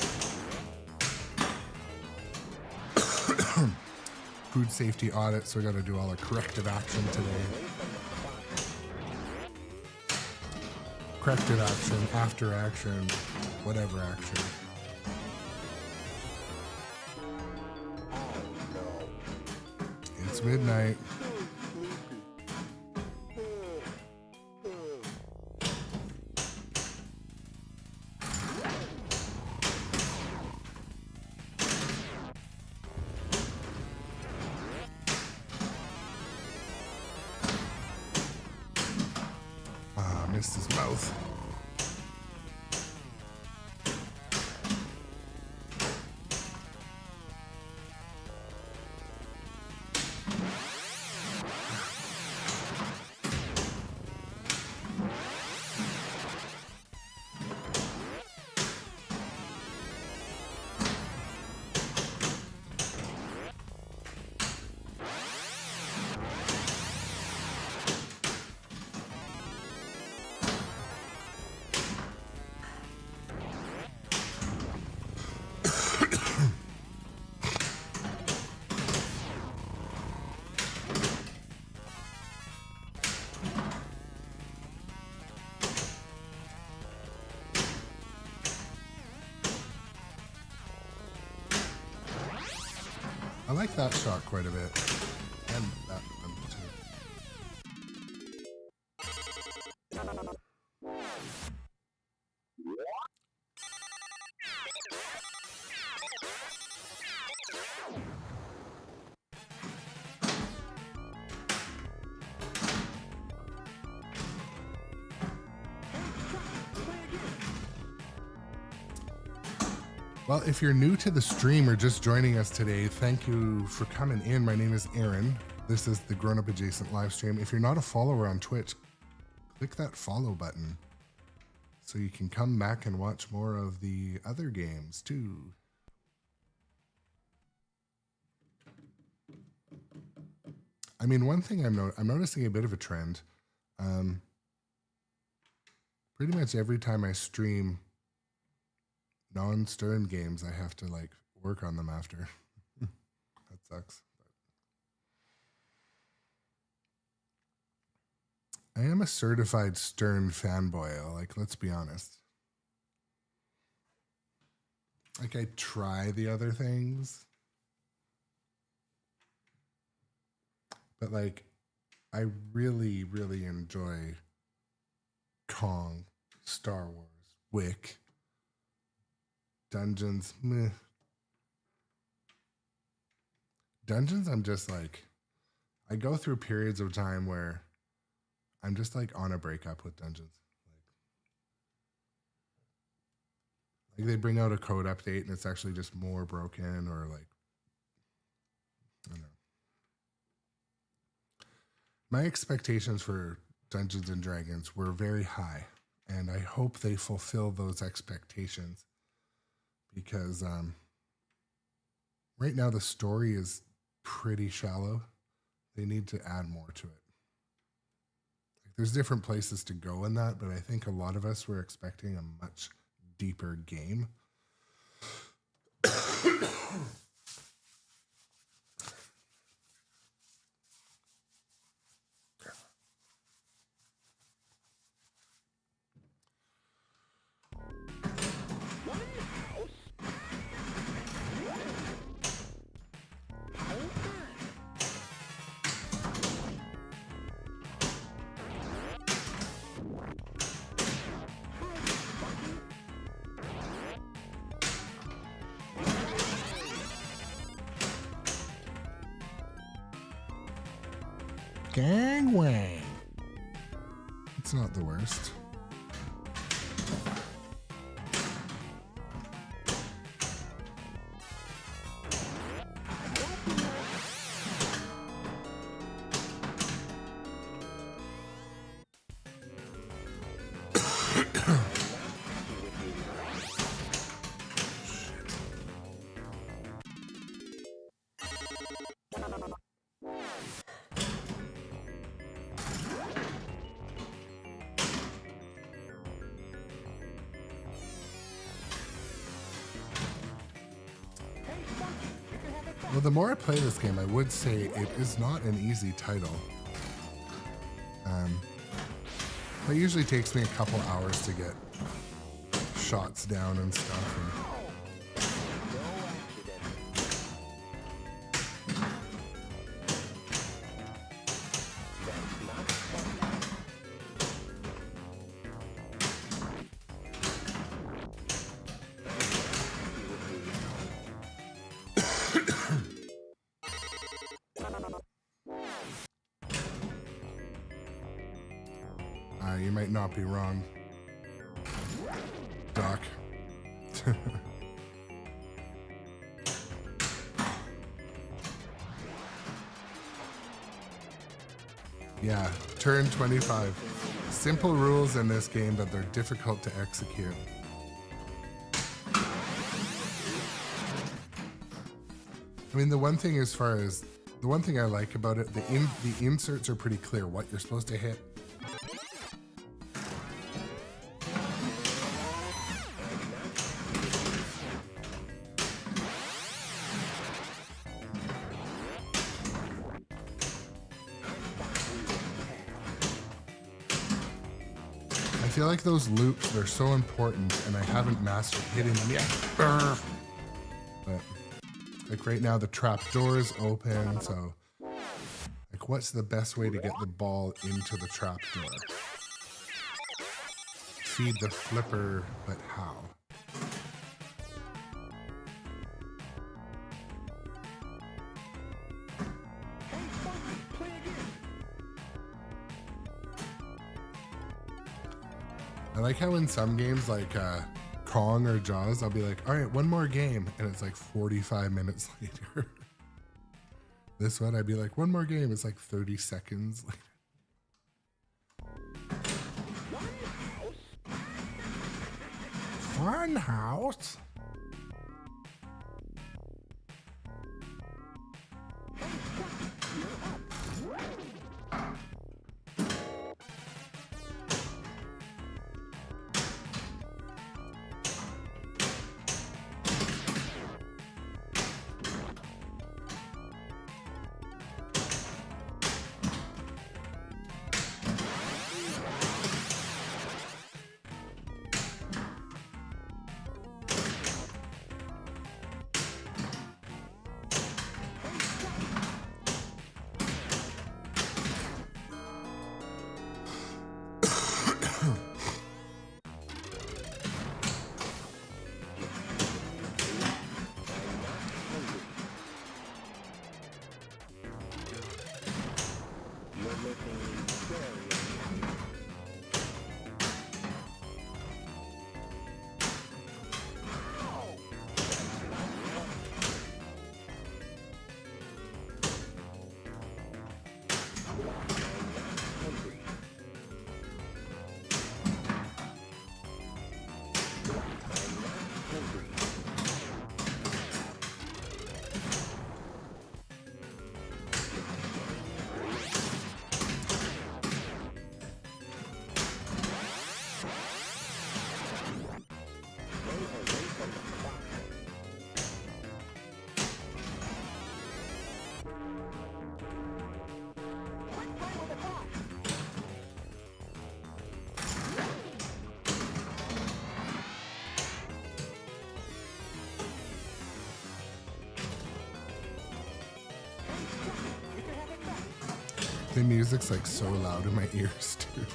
Food safety audit, so we got to do all the corrective action today. Corrective action, after action, whatever action. It's midnight. Missed his mouth. I like that shot quite a bit. And that one too. Well, if you're new to the stream or just joining us today, thank you for coming in. My name is Aaron. This is the Grown Up Adjacent live stream. If you're not a follower on Twitch, click that follow button so you can come back and watch more of the other games too. I mean, one thing I'm noticing a bit of a trend. Pretty much every time I stream non-Stern games, I have to like work on them after. That sucks. I am a certified Stern fanboy. Like, let's be honest. Like, I try the other things, but like, I really, really enjoy Kong, Star Wars, Wick, Dungeons. Meh. Dungeons, I'm just like, I go through periods of time where I'm just like on a breakup with Dungeons. Like they bring out a code update and it's actually just more broken, or like, I don't know. My expectations for Dungeons and Dragons were very high, and I hope they fulfill those expectations, because right now the story is pretty shallow. They need to add more to it. There's different places to go in that, but I think a lot of us were expecting a much deeper game. Gangway. It's not the worst. Well, the more I play this game, I would say it is not an easy title. It usually takes me a couple hours to get shots down and stuff. You might not be wrong, Doc. Yeah, turn 25. Simple rules in this game, but they're difficult to execute. I mean, the one thing I like about it, the inserts are pretty clear, what you're supposed to hit. I feel like those loops are so important, and I haven't mastered hitting them yet. But like right now, the trap door is open, so like, what's the best way to get the ball into the trap door? Feed the flipper, but how? I like how in some games like Kong or Jaws, I'll be like, all right, one more game. And it's like 45 minutes later. This one, I'd be like, one more game. It's like 30 seconds later. Funhouse. The music's like so loud in my ears too.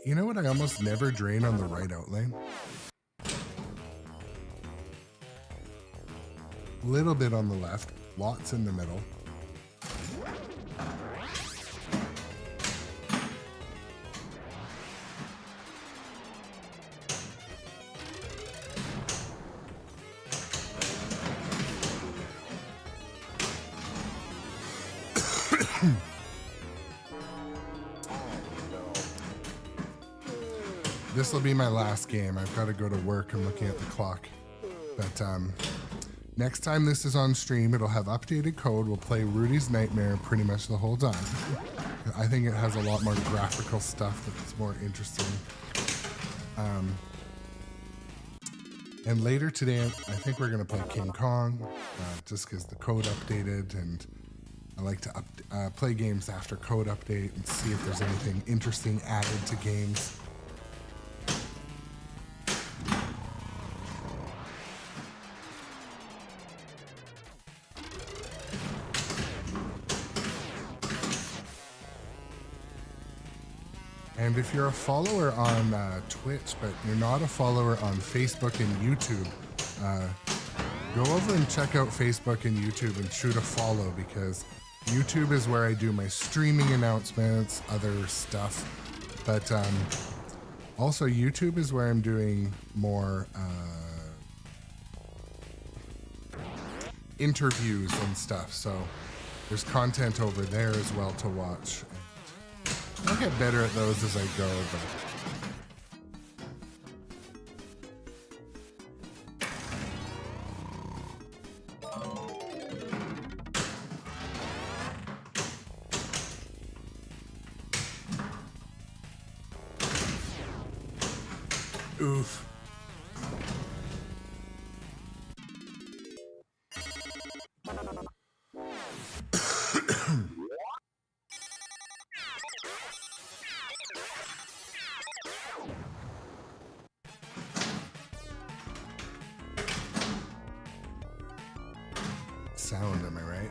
You know what I almost never drain on the right outlane? Little bit on the left, lots in the middle. This will be my last game. I've got to go to work. I'm looking at the clock. But next time this is on stream, it'll have updated code. We'll play Rudys Nightmare pretty much the whole time. I think it has a lot more graphical stuff that's more interesting. And later today, I think we're going to play King Kong, just because the code updated, and I like to play games after code update and see if there's anything interesting added to games. And if you're a follower on Twitch, but you're not a follower on Facebook and YouTube, go over and check out Facebook and YouTube and shoot a follow, because YouTube is where I do my streaming announcements, other stuff. But also YouTube is where I'm doing more interviews and stuff. So there's content over there as well to watch. I'll get better at those as I go, but oof. Sound, am I right?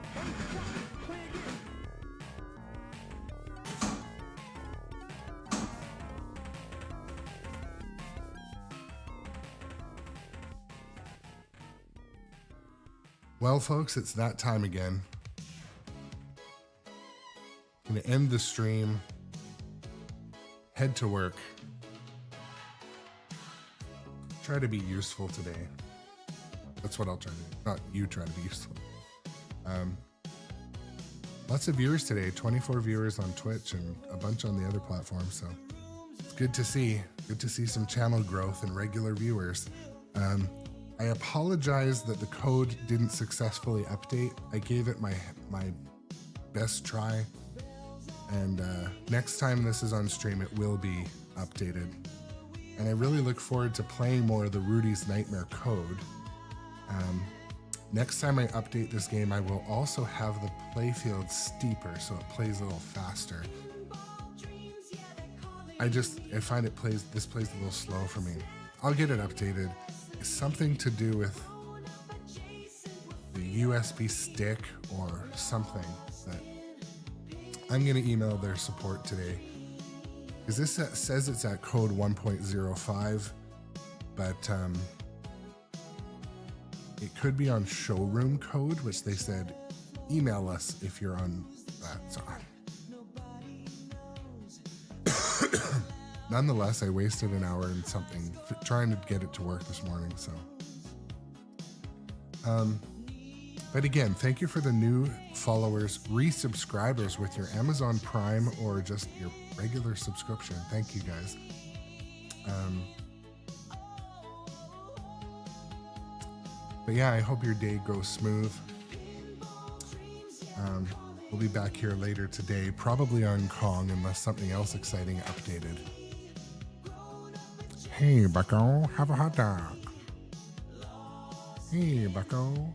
Well, folks, it's that time again. I'm going to end the stream, head to work, try to be useful today. That's what I'll try to do. Not you try to be useful. Lots of viewers today, 24 viewers on Twitch and a bunch on the other platforms. So it's good to see. Good to see some channel growth and regular viewers. I apologize that the code didn't successfully update. I gave it my best try. And next time this is on stream, it will be updated. And I really look forward to playing more of the Rudys Nightmare code. Next time I update this game, I will also have the playfield steeper, so it plays a little faster. I find this plays a little slow for me. I'll get it updated. It's something to do with the USB stick or something that I'm going to email their support today. Because this says it's at code 1.05, but it could be on showroom code, which they said, email us if you're on that. So, nonetheless, I wasted an hour and something trying to get it to work this morning. So, but again, thank you for the new followers, resubscribers with your Amazon Prime or just your regular subscription. Thank you guys. But yeah, I hope your day goes smooth. We'll be back here later today, probably on Kong, unless something else exciting updated. Hey, bucko, have a hot dog. Hey, bucko.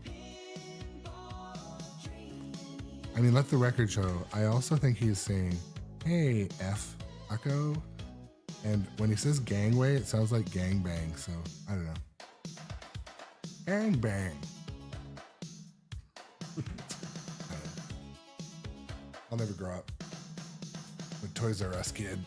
I mean, let the record show. I also think he is saying, hey, F, bucko. And when he says gangway, it sounds like gangbang, so I don't know. Bang bang. I'll never grow up. The Toys R Us kid.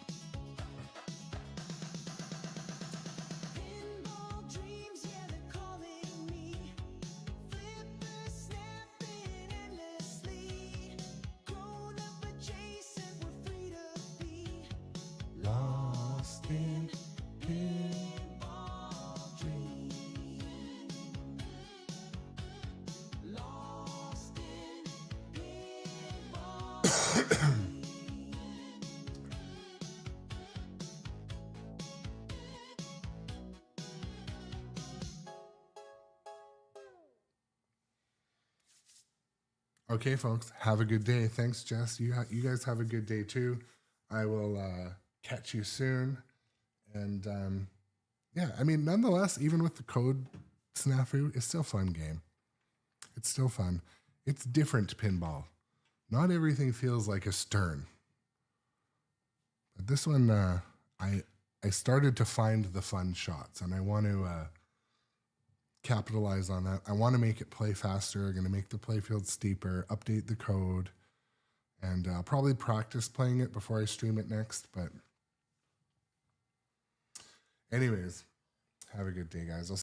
Lost in pinball dreams. Okay, folks, have a good day. Thanks, Jess. You guys have a good day too. I will catch you soon. And yeah, I mean, nonetheless, even with the code snafu, it's still a fun game. It's still fun. It's different pinball. Not everything feels like a Stern. But this one, I started to find the fun shots, and I want to capitalize on that. I want to make it play faster. I'm going to make the playfield steeper, update the code, and I'll probably practice playing it before I stream it next. But anyways, have a good day, guys.